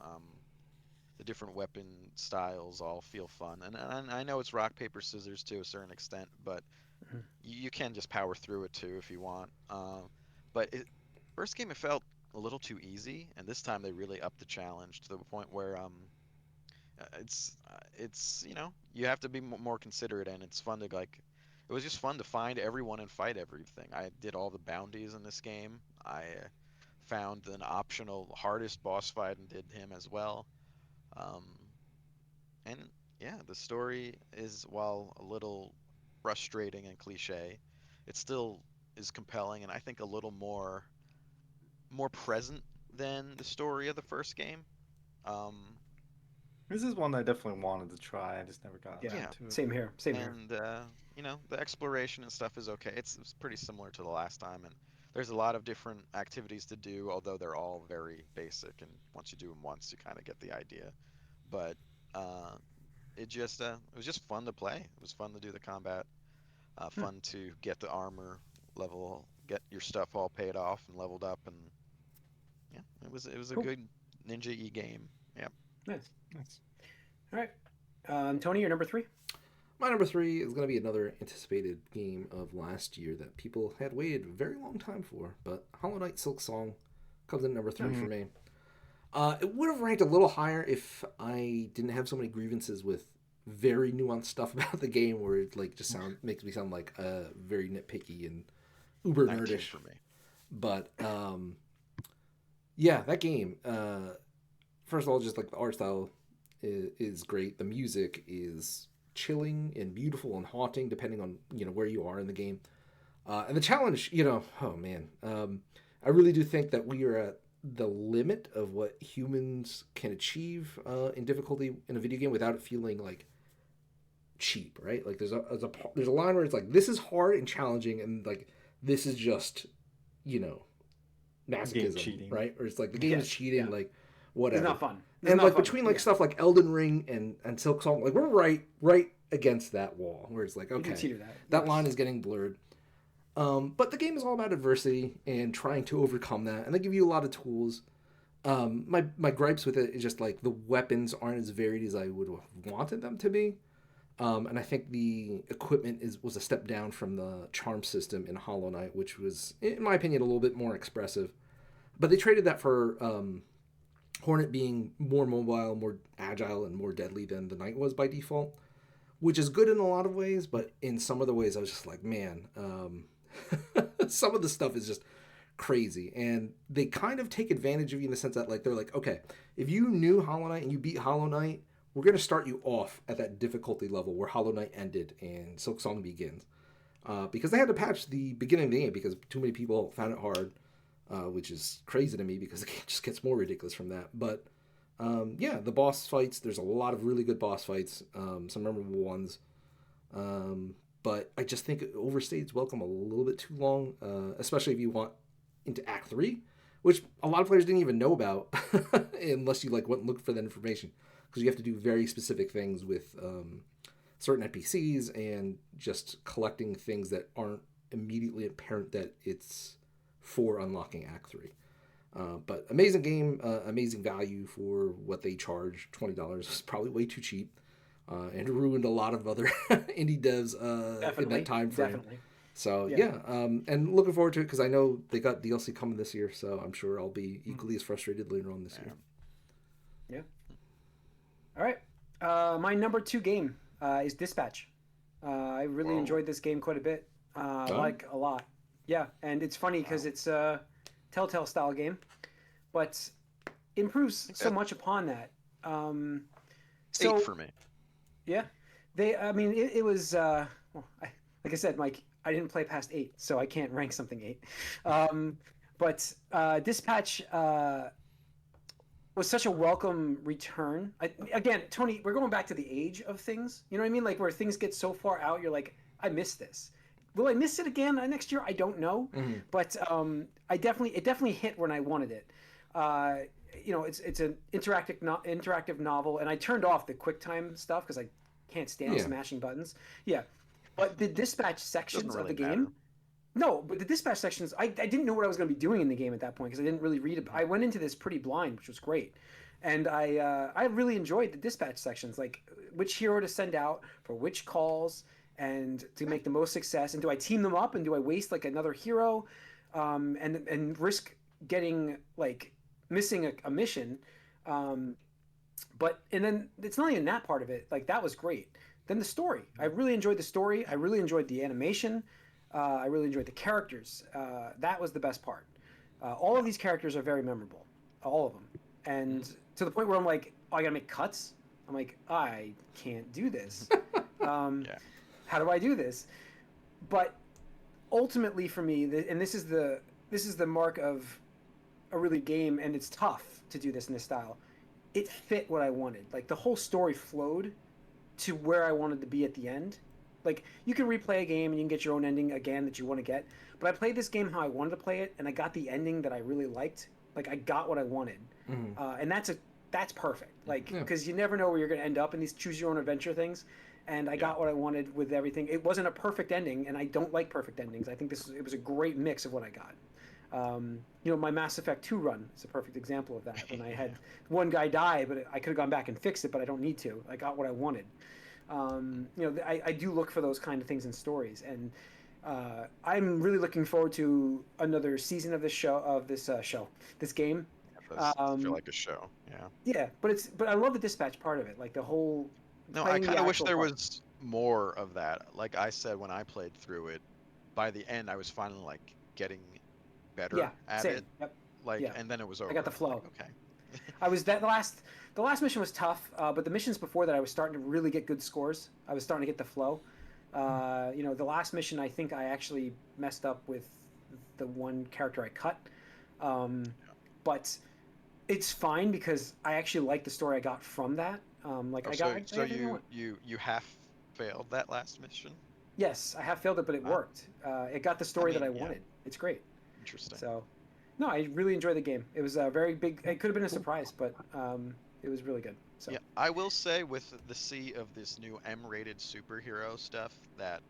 The different weapon styles all feel fun, and I know it's rock paper scissors to a certain extent, but Mhm. you can just power through it too if you want. But first game it felt a little too easy, and this time they really upped the challenge to the point where it's you have to be more considerate, and it's fun to like. It was just fun to find everyone and fight everything. I did all the bounties in this game. I found an optional hardest boss fight and did him as well. Um, and yeah, the story is, while a little frustrating and cliche, it still is compelling and I think a little more present than the story of the first game. Um, This is one I definitely wanted to try. I just never got Yeah, yeah, around to it. same here. Same here. and the exploration and stuff is okay. It's pretty similar to the last time, and there's a lot of different activities to do, although they're all very basic. And once you do them once, you kind of get the idea. But uh, it was just fun to play. It was fun to do the combat. Hmm. Fun to get the armor level, get your stuff all paid off and leveled up, and yeah, it was a Cool. good Ninja E game. Yeah. Nice. Nice. All right. Tony, your number 3. My number 3 is going to be another anticipated game of last year that people had waited a very long time for, but Hollow Knight Silk Song comes in number 3 for me. It would have ranked a little higher if I didn't have so many grievances with very nuanced stuff about the game, where it like just makes me sound like very nitpicky and uber 19 nerdish. for me. But yeah, that game. First of all, just like the art style is great. The music is chilling and beautiful and haunting, depending on where you are in the game. And the challenge, oh man, I really do think that we are at the limit of what humans can achieve in difficulty in a video game without it feeling like cheap, right? Like there's a line where it's like, this is hard and challenging, and like this is just masochism, cheating. right? Or it's like the game is cheating, yeah. like whatever. It's not fun. It's And not like fun. between like Yeah. stuff like Elden Ring and Silk Song, like we're right against that wall where it's like, You can okay, see that that. line is getting blurred. But the game is all about adversity and trying to overcome that, and they give you a lot of tools. My gripes with it is just like the weapons aren't as varied as I would have wanted them to be. And I think the equipment was a step down from the charm system in Hollow Knight, which was, in my opinion, a little bit more expressive. But they traded that for Hornet being more mobile, more agile, and more deadly than the Knight was by default, which is good in a lot of ways. But in some of the ways, I was just like, man, some of the stuff is just crazy. And they kind of take advantage of you in the sense that like they're like, okay, if you knew Hollow Knight and you beat Hollow Knight, we're going to start you off at that difficulty level where Hollow Knight ended and Silk Song begins. Because they had to patch the beginning of the game because too many people found it hard, which is crazy to me because the game just gets more ridiculous from that. But yeah, the boss fights, there's a lot of really good boss fights, some memorable ones. But I just think it overstayed its welcome a little bit too long, especially if you want into Act 3, which a lot of players didn't even know about unless you like went and looked for that information. Because you have to do very specific things with certain NPCs and just collecting things that aren't immediately apparent that it's for unlocking Act 3. But amazing game, amazing value for what they charge. $20 is probably way too cheap. And ruined a lot of other indie devs in that time frame. Definitely. So yeah, and looking forward to it because I know they got DLC coming this year, so I'm sure I'll be equally as frustrated later on this year. Yeah. All right. My number 2 game is Dispatch. I really enjoyed this game quite a bit. Like a lot. Yeah, and it's funny because it's a Telltale style game, but improves so much upon that. So 8 for me. yeah, it was like I said, Mike, I didn't play past 8, so I can't rank something 8. But Dispatch was such a welcome return. Again, Tony, we're going back to the age of things. You know what I mean? Like where things get so far out, you're like, I missed this. Will I miss it again next year? I don't know. Mm-hmm. But it definitely hit when I wanted it. It's an interactive novel, and I turned off the QuickTime stuff because I can't stand smashing buttons. Yeah, but the dispatch sections of the game. No, but the dispatch sections, I didn't know what I was going to be doing in the game at that point because I didn't really read it. I went into this pretty blind, which was great. And I really enjoyed the dispatch sections, like which hero to send out for which calls and to make the most success. And do I team them up and do I waste like another hero and risk getting like missing a mission? And then it's not even that part of it. Like that was great. Then the story. I really enjoyed the story. I really enjoyed the animation. I really enjoyed the characters. That was the best part. All of these characters are very memorable, all of them, and to the point where I'm like, oh, I gotta make cuts I'm like, I can't do this. Yeah. How do I do this? But ultimately, for me, and this is the mark of a really game, and it's tough to do this in this style. It fit what I wanted. Like the whole story flowed to where I wanted to be at the end. Like you can replay a game and you can get your own ending again that you want to get. But I played this game how I wanted to play it, and I got the ending that I really liked. Like I got what I wanted, and that's perfect. Like because you never know where you're going to end up in these choose your own adventure things. And I got what I wanted with everything. It wasn't a perfect ending, and I don't like perfect endings. I think it was a great mix of what I got. My Mass Effect 2 run is a perfect example of that. When I had one guy die, but I could have gone back and fixed it, but I don't need to. I got what I wanted. I do look for those kind of things in stories, and I'm really looking forward to another season of this game. It does feel like a show. Yeah. Yeah, but I love the dispatch part of it, like the whole. No, I kind of wish there was more of that. Like I said, when I played through it, by the end, I was finally like getting better at same. it. Yep. Like, Yeah. and then it was over. I got the flow. Like, okay. I was the last mission was tough, but the missions before that I was starting to really get good scores. I was starting to get the flow. The last mission I think I actually messed up with the one character I cut, but it's fine because I actually like the story I got from that. You half failed that last mission. Yes, I have failed it, but it worked. It got the story that I wanted. It's great. Interesting. So, no, I really enjoyed the game. It was a very big. It could have been a surprise, but it was really good. So. Yeah, I will say with the sea of this new M-rated superhero stuff that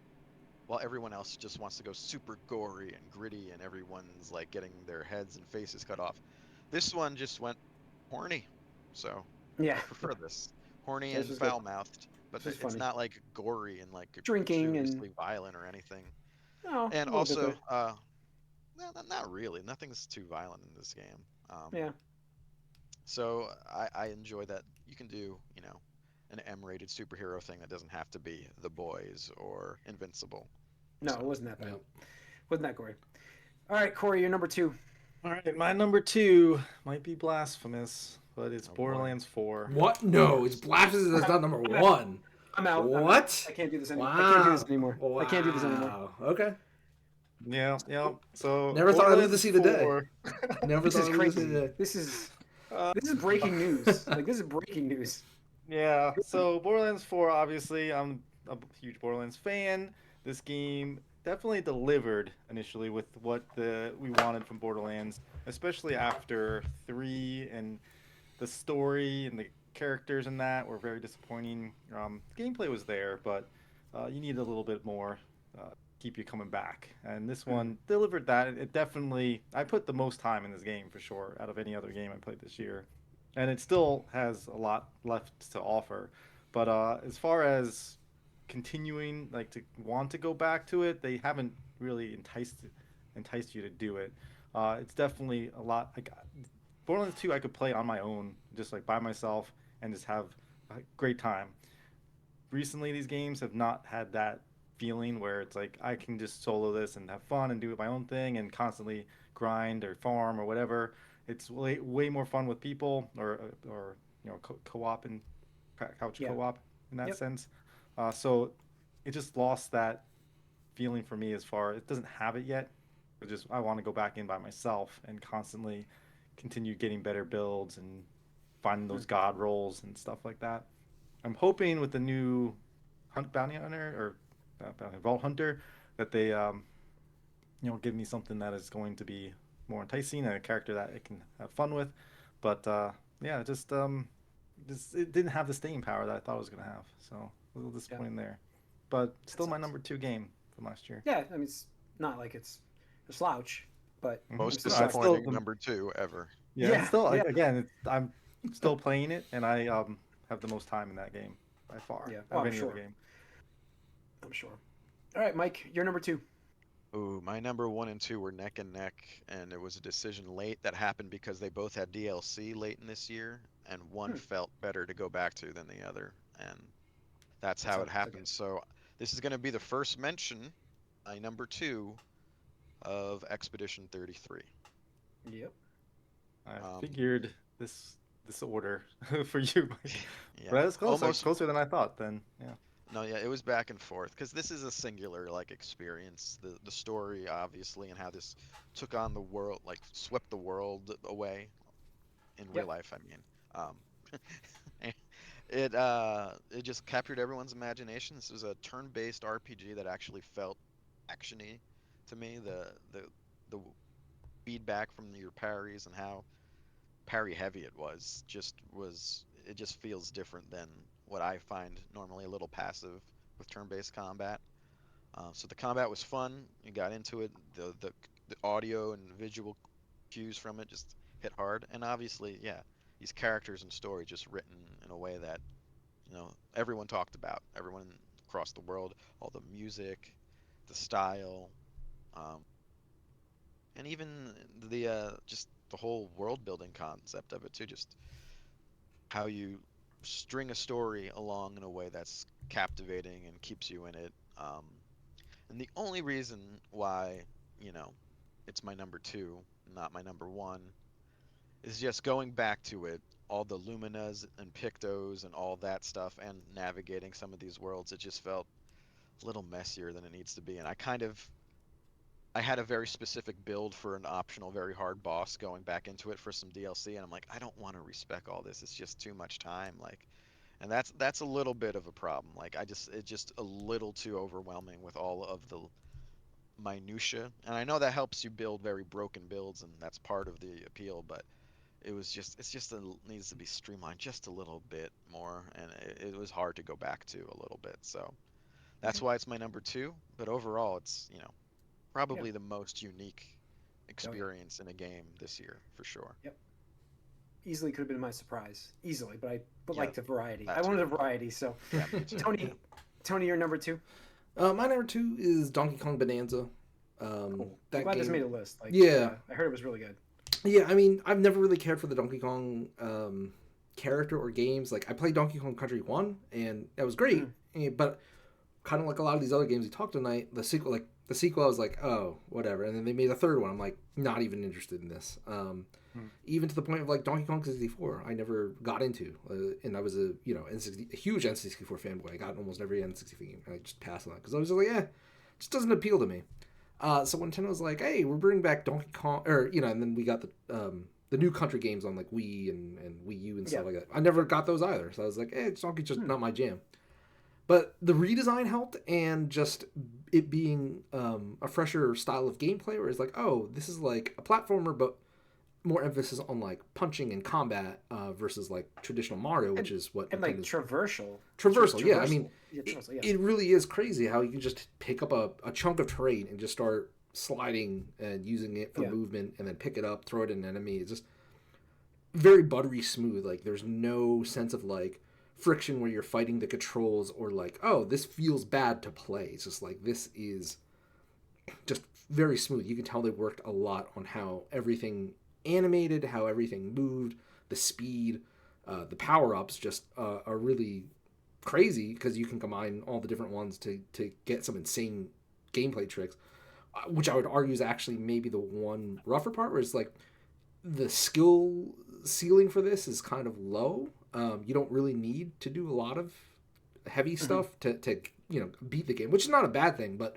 while everyone else just wants to go super gory and gritty and everyone's like getting their heads and faces cut off, this one just went horny. So yeah, I prefer this. Horny this and foul-mouthed, but it's funny. not like gory and like drinking gratuitously and violent or anything. no, And also, no, not really. Nothing's too violent in this game. Yeah. So I enjoy that you can do, an M-rated superhero thing that doesn't have to be The Boys or Invincible. No, it wasn't that bad. Wasn't that gory. All right, Corey, you're number 2. All right, my number 2 might be blasphemous, but it's Borderlands 4. What? No, it's blasphemous. That's not number 1. I'm out. What? I can't do this anymore. I can't do this anymore. Wow. I can't do this anymore. Okay. Yeah. So never thought I'd live to see the day. Never this thought is I'd live crazy. to see the day. This is breaking news. Like this is breaking news. Yeah. So Borderlands 4, obviously, I'm a huge Borderlands fan. This game definitely delivered initially with what we wanted from Borderlands, especially after 3, and the story and the characters in that were very disappointing. Gameplay was there, but you need a little bit more keep you coming back, and this one delivered that. It definitely, I put the most time in this game for sure out of any other game I played this year, and it still has a lot left to offer. But as far as continuing, like, to want to go back to it, they haven't really enticed you to do it. It's definitely a lot. Like Borderlands 2, I could play on my own, just like by myself, and just have a great time. Recently, these games have not had that feeling where it's like I can just solo this and have fun and do my own thing and constantly grind or farm or whatever. It's way more fun with people or co-op and couch co-op in that sense. So it just lost that feeling for me. As far, it doesn't have it yet. I want to go back in by myself and constantly continue getting better builds and finding those god rolls and stuff like that. I'm hoping with the new bounty hunter or Vault Hunter that they give me something that is going to be more enticing and a character that I can have fun with. But it didn't have the staying power that I thought it was going to have. So a little disappointing there. But still my number 2 game from last year. Yeah, I mean, it's not like it's a slouch, but most disappointing number 2 ever. Yeah. Still, again, I'm still playing it, and I have the most time in that game by far. Yeah, of any other game. I'm sure. All right, Mike, you're number 2. Ooh, my number 1 and 2 were neck and neck, and it was a decision late that happened because they both had DLC late in this year, and one felt better to go back to than the other, and that's how it happened. Okay. So this is going to be the first mention, my number 2, of Expedition 33. Yep. I figured this this order for you. Yeah, But that's close. Like, almost. closer than I thought. Then yeah. No, yeah, it was back and forth because this is a singular like experience. The story obviously and how this took on the world, like swept the world away in real Yep. life. I mean, um, it just captured everyone's imagination. This was a turn-based RPG that actually felt actiony to me. The feedback from your parries and how parry heavy it was it just feels different than what I find normally a little passive with turn-based combat. So the combat was fun. You got into it. The audio and visual cues from it just hit hard. And obviously, yeah, these characters and story just written in a way that everyone talked about. Everyone across the world, all the music, the style, um, and even the just the whole world building concept of it too. Just how you string a story along in a way that's captivating and keeps you in it. And the only reason why, you know, it's my number two, not my number one, is just going back to it, all the Luminas and Pictos and all that stuff, and navigating some of these worlds. It just felt a little messier than it needs to be. And I had a very specific build for an optional, very hard boss going back into it for some DLC, and I'm like, I don't want to respec all this. It's just too much time. Like, and that's a little bit of a problem. Like, it's just a little too overwhelming with all of the minutia. And I know that helps you build very broken builds, and that's part of the appeal. But needs to be streamlined just a little bit more, and it was hard to go back to a little bit. So that's Okay. why it's my number two. But overall, it's Yeah. probably the most unique Oh yeah. experience in a game this year for sure. Yep. Easily could have been my surprise. Easily, but I Yeah, like the variety. I that wanted too. a variety. So, Yeah, me too. Tony, Tony, you're number two. My number two is Donkey Kong Bonanza. Cool. I'm That glad this game. made a list. Like, Yeah, I heard it was really good. yeah. I mean, I've never really cared for the Donkey Kong character or games. Like, I played Donkey Kong Country 1, and that was great. Mhm. But kind of like a lot of these other games we talked tonight, the sequel, I was like, oh, whatever. And then they made a third one. I'm like, not even interested in this. Even to the point of like Donkey Kong 64, I never got into, and I was a huge N64 fanboy. I got almost every N64 game, and I just passed on it because I was just like, it just doesn't appeal to me. So when Nintendo was like, hey, we're bringing back Donkey Kong, and then we got the new country games on like Wii and Wii U and stuff like that. I never got those either, so I was like, Donkey's just not my jam. But the redesign helped, and just it being a fresher style of gameplay, where it's like, oh, this is like a platformer, but more emphasis on like punching and combat versus like traditional Mario, which is what And like Nintendo's traversal. Yeah, I mean, Yeah, traversal, yeah. it really is crazy how you can just pick up a chunk of terrain and just start sliding and using it for Yeah. movement, and then pick it up, throw it at an enemy. It's just very buttery smooth. Like, there's no sense of like friction where you're fighting the controls, or like, oh, this feels bad to play. It's just like, this is just very smooth. You can tell they worked a lot on how everything animated, how everything moved, the speed, the power-ups just are really crazy, because you can combine all the different ones to get some insane gameplay tricks, which I would argue is actually maybe the one rougher part, where it's like the skill ceiling for this is kind of low. You don't really need to do a lot of heavy stuff to beat the game, which is not a bad thing, but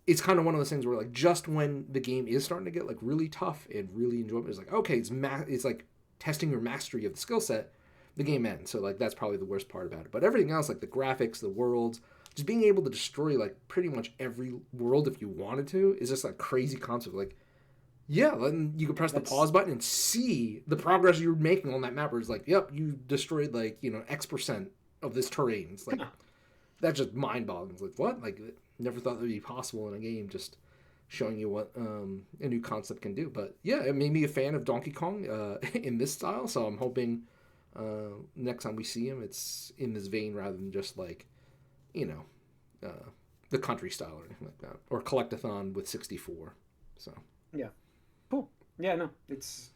it's kind of one of those things where like just when the game is starting to get like really tough and really enjoyable, it's like, okay, it's like testing your mastery of the skill set, the game ends. So like that's probably the worst part about it. But everything else, like the graphics, the worlds, just being able to destroy like pretty much every world if you wanted to, is just like crazy concept. Like, yeah, then you can press the pause button and see the progress you're making on that map. Where it's like, yep, you destroyed like X% of this terrain. It's like that's just mind-boggling. It's like, what? Like, never thought that would be possible in a game. Just showing you what a new concept can do. But yeah, it made me a fan of Donkey Kong in this style. So I'm hoping next time we see him, it's in this vein rather than just like, the country style or anything like that, or Collectathon with 64. So Yeah. Cool. Yeah, no, it's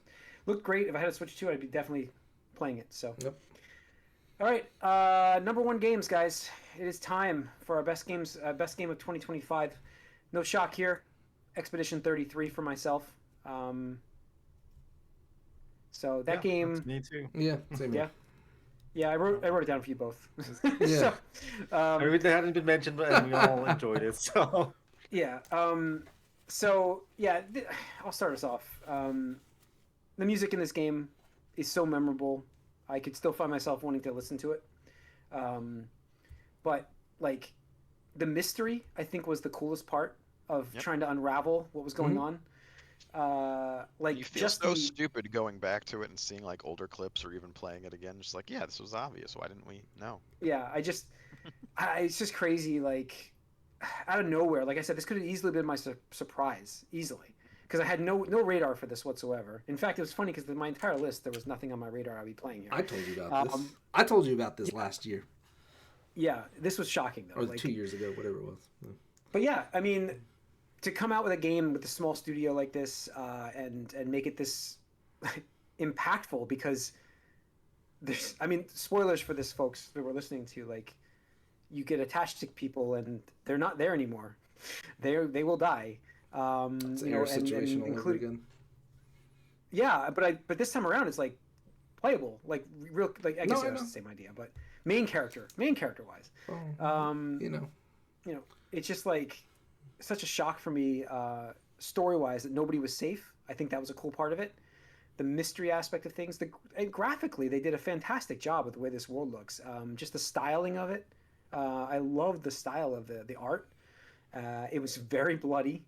looked great. If I had to switch to it, I'd be definitely playing it. So. yep. All right, number one games, guys. It is time for our best games. Best game of 2025. No shock here. Expedition 33 for myself. So that Yeah, game, that's me too. Yeah, same yeah, here. yeah, I wrote it down for you both. Yeah. I mean, it hadn't been mentioned, but and we all enjoyed it. So Yeah. So yeah, I'll start us off. The music in this game is so memorable. I could still find myself wanting to listen to it. Um, but like the mystery, I think was the coolest part of Yep. trying to unravel what was going on. Like You feel just so the stupid going back to it and seeing like older clips or even playing it again. Just like, yeah, this was obvious. Why didn't we know? yeah. It's just crazy. Like out of nowhere. Like I said, this could have easily been my surprise, easily, because I had no radar for this whatsoever. In fact, it was funny because my entire list there was nothing on my radar I'd be playing here. I told you about this. I told you about this last year. Yeah, this was shocking though. Or like, 2 years ago, whatever it was. But yeah, I mean, to come out with a game with a small studio like this and make it this impactful, because there's, I mean, spoilers for this, folks that we're listening to, like, you get attached to people and they're not there anymore. They will die. It's an situation all over again. Yeah, but this time around it's like playable, like real, like I guess it's the same idea, but main character wise. You know, it's just like such a shock for me, story wise, that nobody was safe. I think that was a cool part of it. The mystery aspect of things, and graphically, they did a fantastic job with the way this world looks. Just the styling of it. I loved the style of the art. It was very bloody,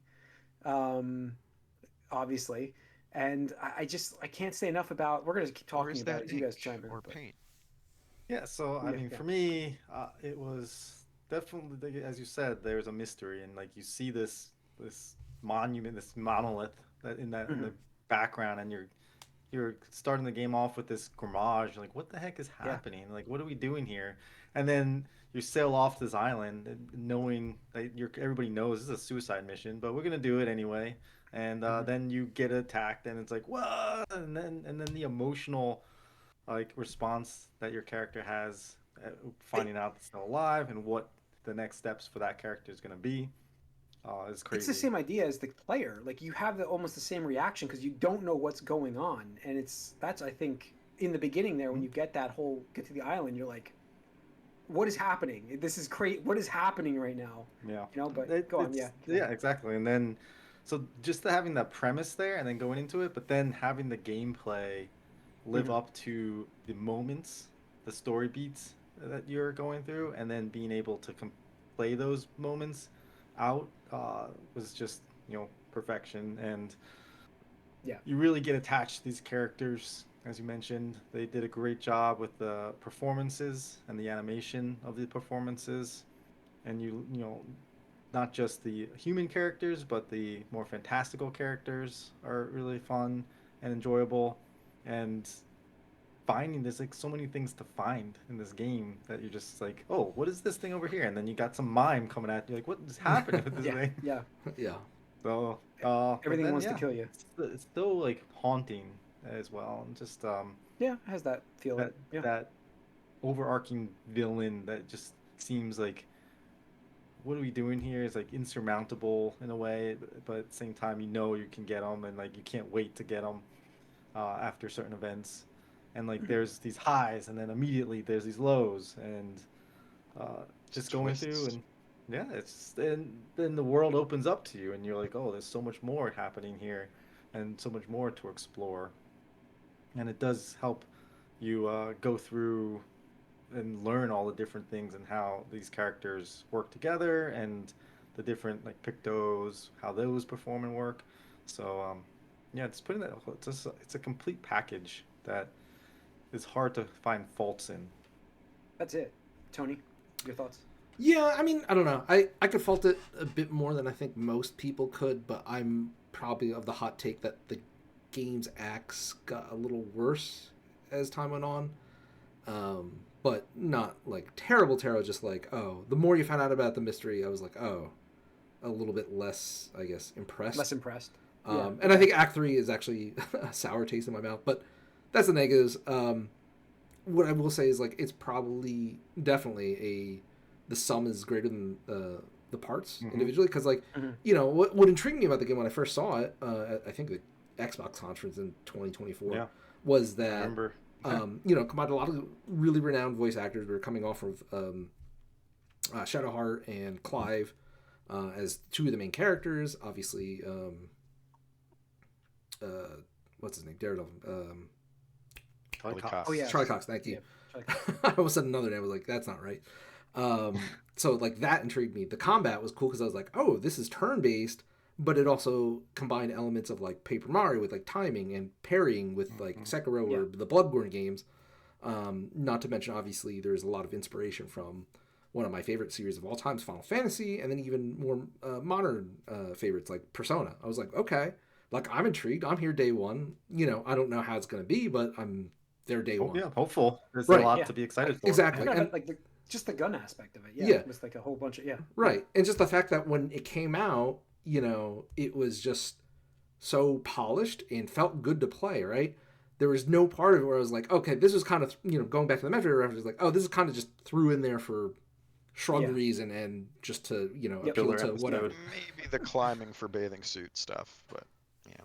obviously, and I can't say enough about. We're gonna keep talking about it. You guys chime in. Or paint. yeah, so I mean, for me, it was definitely, as you said, there's a mystery, and like you see this monument, this monolith in the background, and you're starting the game off with this garage. Like, what the heck is happening? Like, what are we doing here? And then you sail off this island, knowing that everybody knows this is a suicide mission, but we're gonna do it anyway. And then you get attacked, and it's like, what? And then the emotional like response that your character has, finding out it's still alive, and what the next steps for that character is gonna be, is crazy. It's the same idea as the player. Like you have almost the same reaction because you don't know what's going on, and that's I think in the beginning there when you get to the island, you're like, what is happening? This is crazy. What is happening right now? Yeah. But go on. Yeah. Yeah, exactly. And then, so just having that premise there, and then going into it, but then having the gameplay live up to the moments, the story beats that you're going through, and then being able to play those moments out was just perfection. And you really get attached to these characters. As you mentioned, they did a great job with the performances and the animation of the performances, and you know not just the human characters, but the more fantastical characters are really fun and enjoyable. And finding there's like so many things to find in this game that you're just like, oh, what is this thing over here? And then you got some mime coming at you, like, what is happening with this thing? Yeah. So everything wants to kill you. It's still like haunting as well, and just it has that feel. That overarching villain that just seems like, what are we doing here? Is like insurmountable in a way, but at the same time, you can get them, and like you can't wait to get them after certain events, and like there's these highs, and then immediately there's these lows, and just going through, and then the world opens up to you, and you're like, oh, there's so much more happening here, and so much more to explore, and it does help you go through and learn all the different things and how these characters work together, and the different like pictos, how those perform and work. So it's a complete package that is hard to find faults in. That's it. Tony, your thoughts? Yeah, I mean, I don't know. I could fault it a bit more than I think most people could, but I'm probably of the hot take that the game's acts got a little worse as time went on. But not like terrible, just like, oh, the more you found out about the mystery, I was like, oh, a little bit less, I guess, impressed. Less impressed. And I think Act 3 is actually a sour taste in my mouth, but that's the negatives. What I will say is, like, it's probably definitely the sum is greater than the parts individually, because, like, what intrigued me about the game when I first saw it, I think that Xbox conference in 2024 Yeah, was I that remember. combined a lot of really renowned voice actors were coming off of Shadowheart and Clive as two of the main characters. Obviously, what's his name? Daredevil. Charlie Cox. Cox. Oh yeah. Charlie Cox. Thank you. Yeah, Charlie Cox. I almost said another name. I was like, that's not right. So like that intrigued me. The combat was cool because I was like, oh, this is turn based, but it also combined elements of like Paper Mario with like timing and parrying with like Sekiro or the Bloodborne games. Not to mention, obviously, there's a lot of inspiration from one of my favorite series of all time, Final Fantasy, and then even more modern favorites like Persona. I was like, okay, like I'm intrigued. I'm here day one. I don't know how it's going to be, but I'm there day one. Yeah, hopeful. There's Right, a lot yeah. to be excited for. Exactly. I And like just the gun aspect of it. Yeah, Yeah. it was like a whole bunch of right. And just the fact that when it came out, it was just so polished and felt good to play, right? There was no part of it where I was like, okay, this was kind of, going back to the Metroid reference, like, oh, this is kind of just threw in there for shruggeries and just to, appeal Filler to episode. whatever. Maybe the climbing for bathing suit stuff, but yeah.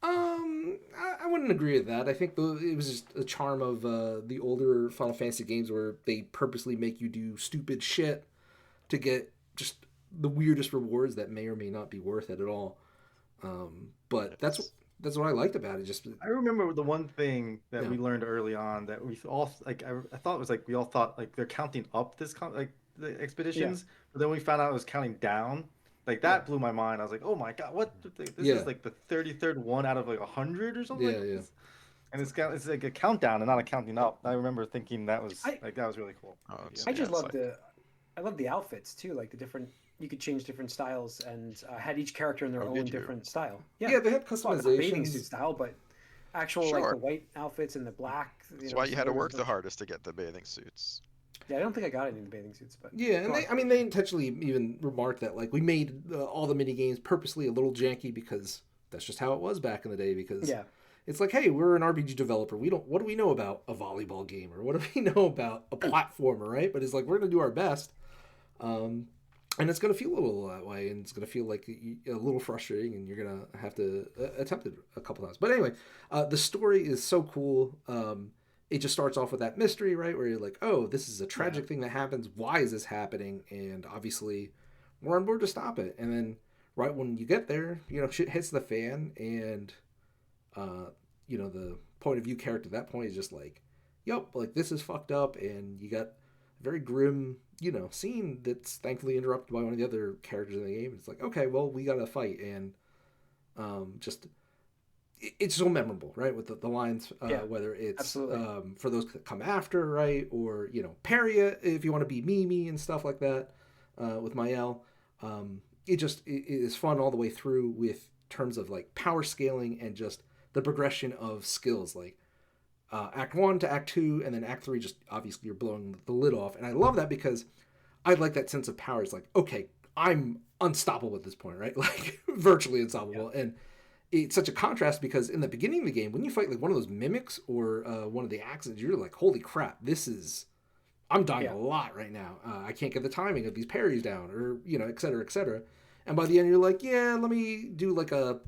I wouldn't agree with that. I think it was just a charm of the older Final Fantasy games where they purposely make you do stupid shit to get just the weirdest rewards that may or may not be worth it at all. But that's what I liked about it. Just I remember the one thing that Yeah. we learned early on that we all like. I thought it was like we all thought like they're counting up like the expeditions, but then we found out it was counting down. Like that blew my mind. I was like, oh my god, what? This is like the 33rd one out of like 100 or something. Yeah, like yeah. this. And it's like a countdown and not a counting up. I remember thinking that was that was really cool. Oh, it's- I just it's love I love the outfits too, like the different. You could change different styles and had each character in their own did you? different style. yeah, they had Well, not bathing customizations. suit style, but actual like Sure. the white outfits and the black. That's why you had to work the hardest to get the bathing suits. Yeah, I don't think I got any of the bathing suits, but Yeah, and Go on. they intentionally even remarked that like we made all the mini games purposely a little janky because that's just how it was back in the day. Because yeah, it's like, hey, we're an RPG developer. What do we know about a volleyball game or what do we know about a platformer, right? But it's like we're gonna do our best, and it's gonna feel a little that way, and it's gonna feel like a little frustrating, and you're gonna have to attempt it a couple times. But anyway, the story is so cool. It just starts off with that mystery, right? Where you're like, oh, this is a tragic thing that happens. Why is this happening? And obviously, we're on board to stop it. And then, right when you get there, shit hits the fan, and the point of view character at that point is just like, yep, like this is fucked up, and you got a very grim, scene that's thankfully interrupted by one of the other characters in the game. It's like, okay, well, we gotta fight, and it's so memorable, right? With the lines, whether it's absolutely. for those that come after, right, or parry it if you want to be Mimi and stuff like that with Mael. It is fun all the way through with terms of like power scaling and just the progression of skills, like Act 1 to Act 2, and then Act 3. Just obviously you're blowing the lid off, and I love that because I like that sense of power. It's like, okay, I'm unstoppable at this point, right? Like virtually unstoppable, and it's such a contrast because in the beginning of the game, when you fight like one of those mimics or one of the accidents, you're like, holy crap, I'm dying a lot right now. I can't get the timing of these parries down, or et cetera, et cetera. And by the end, you're like, yeah, let me do like a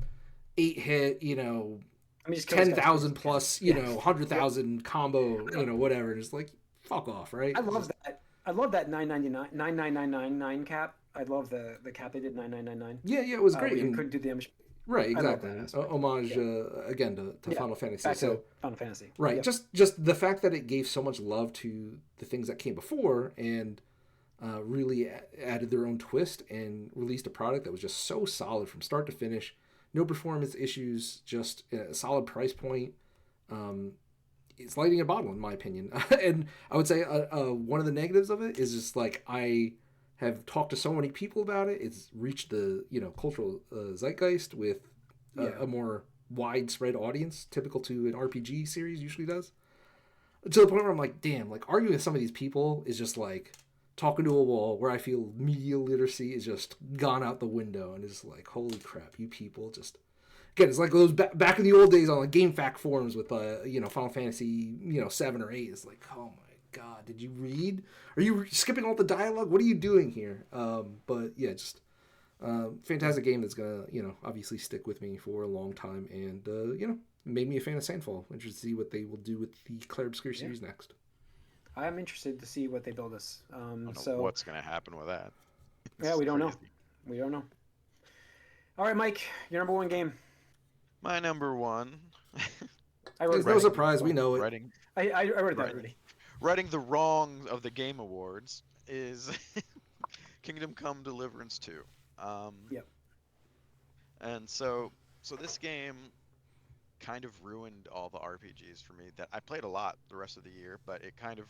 8-hit, 10,000 plus, 100,000 combo, whatever. And it's like, fuck off, right? I love that. I love that 99999 cap. I love the cap they did 9999. Yeah, it was great. You couldn't do damage. Right, exactly. that aspect. Homage again to Final Fantasy. Back to Final Fantasy. Right, Yep. just the fact that it gave so much love to the things that came before and really added their own twist and released a product that was just so solid from start to finish. No performance issues, just a solid price point. It's lightning a bottle, in my opinion. And I would say one of the negatives of it is just like I have talked to so many people about it. It's reached the cultural zeitgeist with a more widespread audience, typical to an RPG series usually does. To the point where I'm like, damn, like arguing with some of these people is just like talking to a wall, where I feel media literacy is just gone out the window, and it's like, holy crap, you people just. Again, it's like those back in the old days on like GameFAQ forums with Final Fantasy 7 or 8. It's like, oh my god, did you read? Are you skipping all the dialogue? What are you doing here? But yeah, just Fantastic game that's gonna, obviously stick with me for a long time, and made me a fan of Sandfall. Interested to see what they will do with the Clair Obscur series next. I'm interested to see what they build us. I don't know what's gonna happen with that. Yeah, we don't know. We don't know. All right, Mike, your number one game. My number one. There's no surprise. We know it. I wrote it down already. Writing the wrong of the Game Awards is Kingdom Come Deliverance 2. Yep. And so this game kind of ruined all the RPGs for me. That I played a lot the rest of the year, but it kind of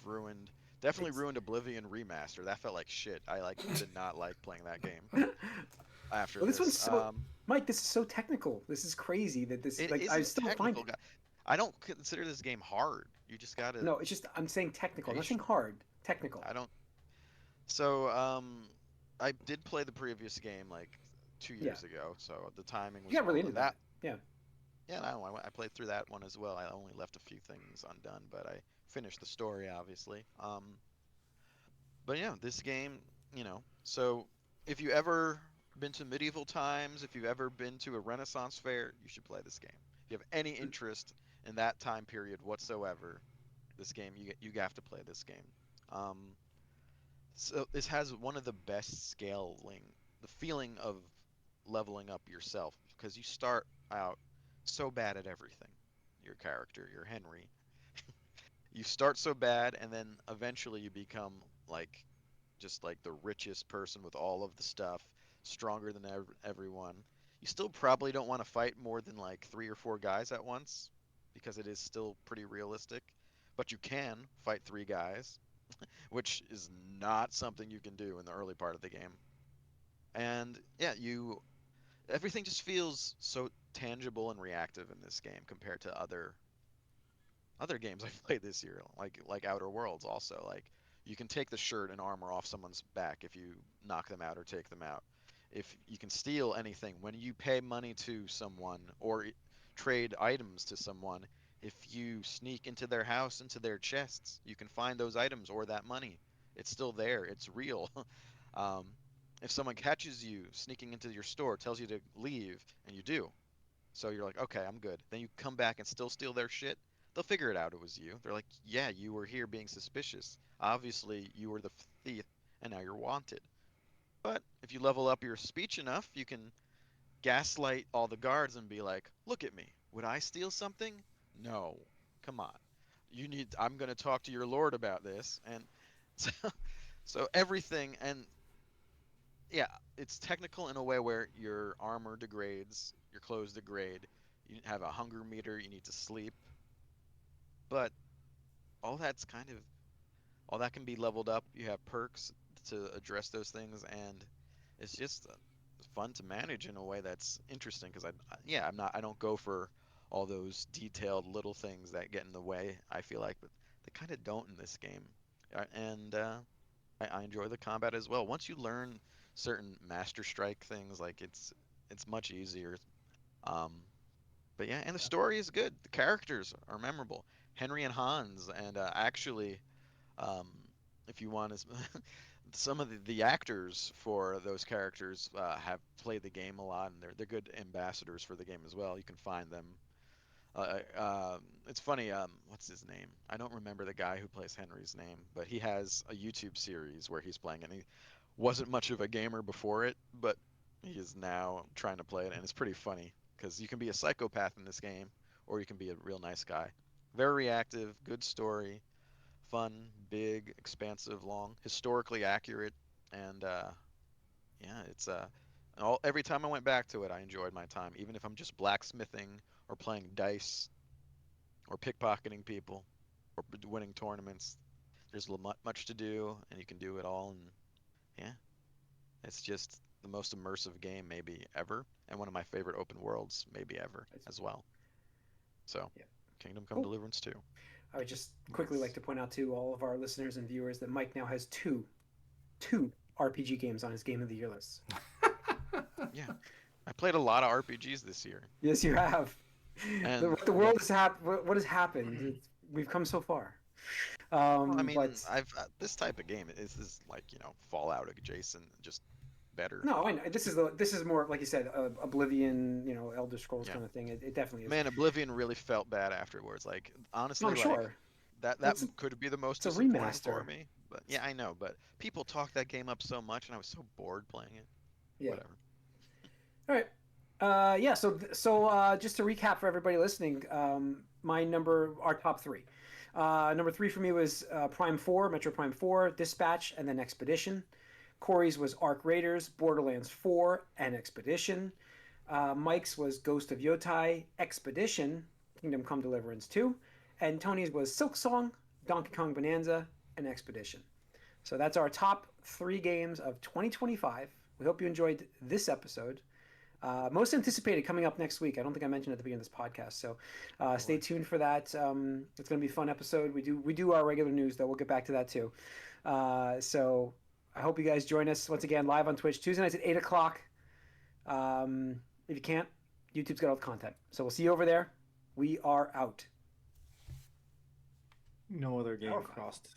definitely ruined Oblivion Remaster. That felt like shit. I did not like playing that game. After this one's so Mike, this is so technical. This is crazy that this I still find it. I don't consider this game hard. You just gotta. No, it's just I'm saying technical. I'm not saying hard. Technical. I don't. So I did play the previous game like 2 years ago. So the timing was. You got really into that. Yeah. Yeah, no, I played through that one as well. I only left a few things undone, but I finished the story obviously. But yeah, this game, So if you ever been to medieval times, if you've ever been to a Renaissance fair, you should play this game. If you have any interest in that time period whatsoever, this game you have to play this game. So this has one of the best scaling, the feeling of leveling up yourself, because you start out so bad at everything. Your character, your Henry, you start so bad, and then eventually you become just like the richest person with all of the stuff, stronger than everyone. You still probably don't want to fight more than like 3 or 4 guys at once, because it is still pretty realistic. But you can fight 3 guys, which is not something you can do in the early part of the game. And yeah, everything just feels so tangible and reactive in this game compared to other games I've played this year, like Outer Worlds also. Like, you can take the shirt and armor off someone's back if you knock them out or take them out. If you can steal anything when you pay money to someone or trade items to someone, if you sneak into their house, into their chests, you can find those items or that money. It's still there. It's real. If someone catches you sneaking into your store, tells you to leave, and you do, so you're like, okay, I'm good. Then you come back and still steal their shit, they'll figure it out it was you. They're like, yeah, you were here being suspicious. Obviously, you were the thief, and now you're wanted. But if you level up your speech enough, you can gaslight all the guards and be like, look at me. Would I steal something? No. Come on. I'm going to talk to your lord about this. And so everything, and yeah, it's technical in a way where your armor degrades, your clothes degrade, you have a hunger meter, you need to sleep. But all that can be leveled up. You have perks to address those things, and it's just fun to manage in a way that's interesting, because I don't go for all those detailed little things that get in the way, I feel like, but they kind of don't in this game. And I enjoy the combat as well. Once you learn certain Master Strike things, like it's much easier. But yeah, and the story is good. The characters are memorable. Henry and Hans, and actually, if you want to, some of the actors for those characters have played the game a lot, and they're good ambassadors for the game as well. You can find them. It's funny. What's his name? I don't remember the guy who plays Henry's name, but he has a YouTube series where he's playing it. And he wasn't much of a gamer before it, but he is now trying to play it, and it's pretty funny because you can be a psychopath in this game, or you can be a real nice guy. Very reactive, good story, fun, big, expansive, long, historically accurate, and yeah, it's every time I went back to it, I enjoyed my time, even if I'm just blacksmithing or playing dice or pickpocketing people or winning tournaments. There's much to do, and you can do it all, and yeah, it's just the most immersive game maybe ever, and one of my favorite open worlds maybe ever as well. So, yeah. Kingdom Come Deliverance 2. I would just quickly like to point out to all of our listeners and viewers that Mike now has two RPG games on his Game of the Year list. Yeah, I played a lot of RPGs this year. Yes, you have. And the world has what has happened? We've come so far. Well, I mean, I've this type of game is like Fallout adjacent, just better. No, I know. This is more like you said, Oblivion, Elder Scrolls kind of thing. It definitely is. Man, Oblivion really felt bad afterwards. Like No, honestly, I'm like sure. that It's could be the most it's a disappointing for remaster. me. But yeah, I know. But people talk that game up so much, and I was so bored playing it. Yeah. Whatever. All right. Yeah. So just to recap for everybody listening, our top three. Number three for me was Prime 4, Metro Prime 4, Dispatch, and then Expedition. Corey's was Ark Raiders, Borderlands 4, and Expedition. Mike's was Ghost of Yotai, Expedition, Kingdom Come Deliverance 2. And Tony's was Silk Song, Donkey Kong Bonanza, and Expedition. So that's our top three games of 2025. We hope you enjoyed this episode. Most anticipated coming up next week. I don't think I mentioned at the beginning of this podcast, so stay tuned for that. It's going to be a fun episode. We do our regular news, though. We'll get back to that too. So I hope you guys join us once again live on Twitch Tuesday nights at 8 o'clock. If you can't, YouTube's got all the content. So we'll see you over there. We are out. No other game crossed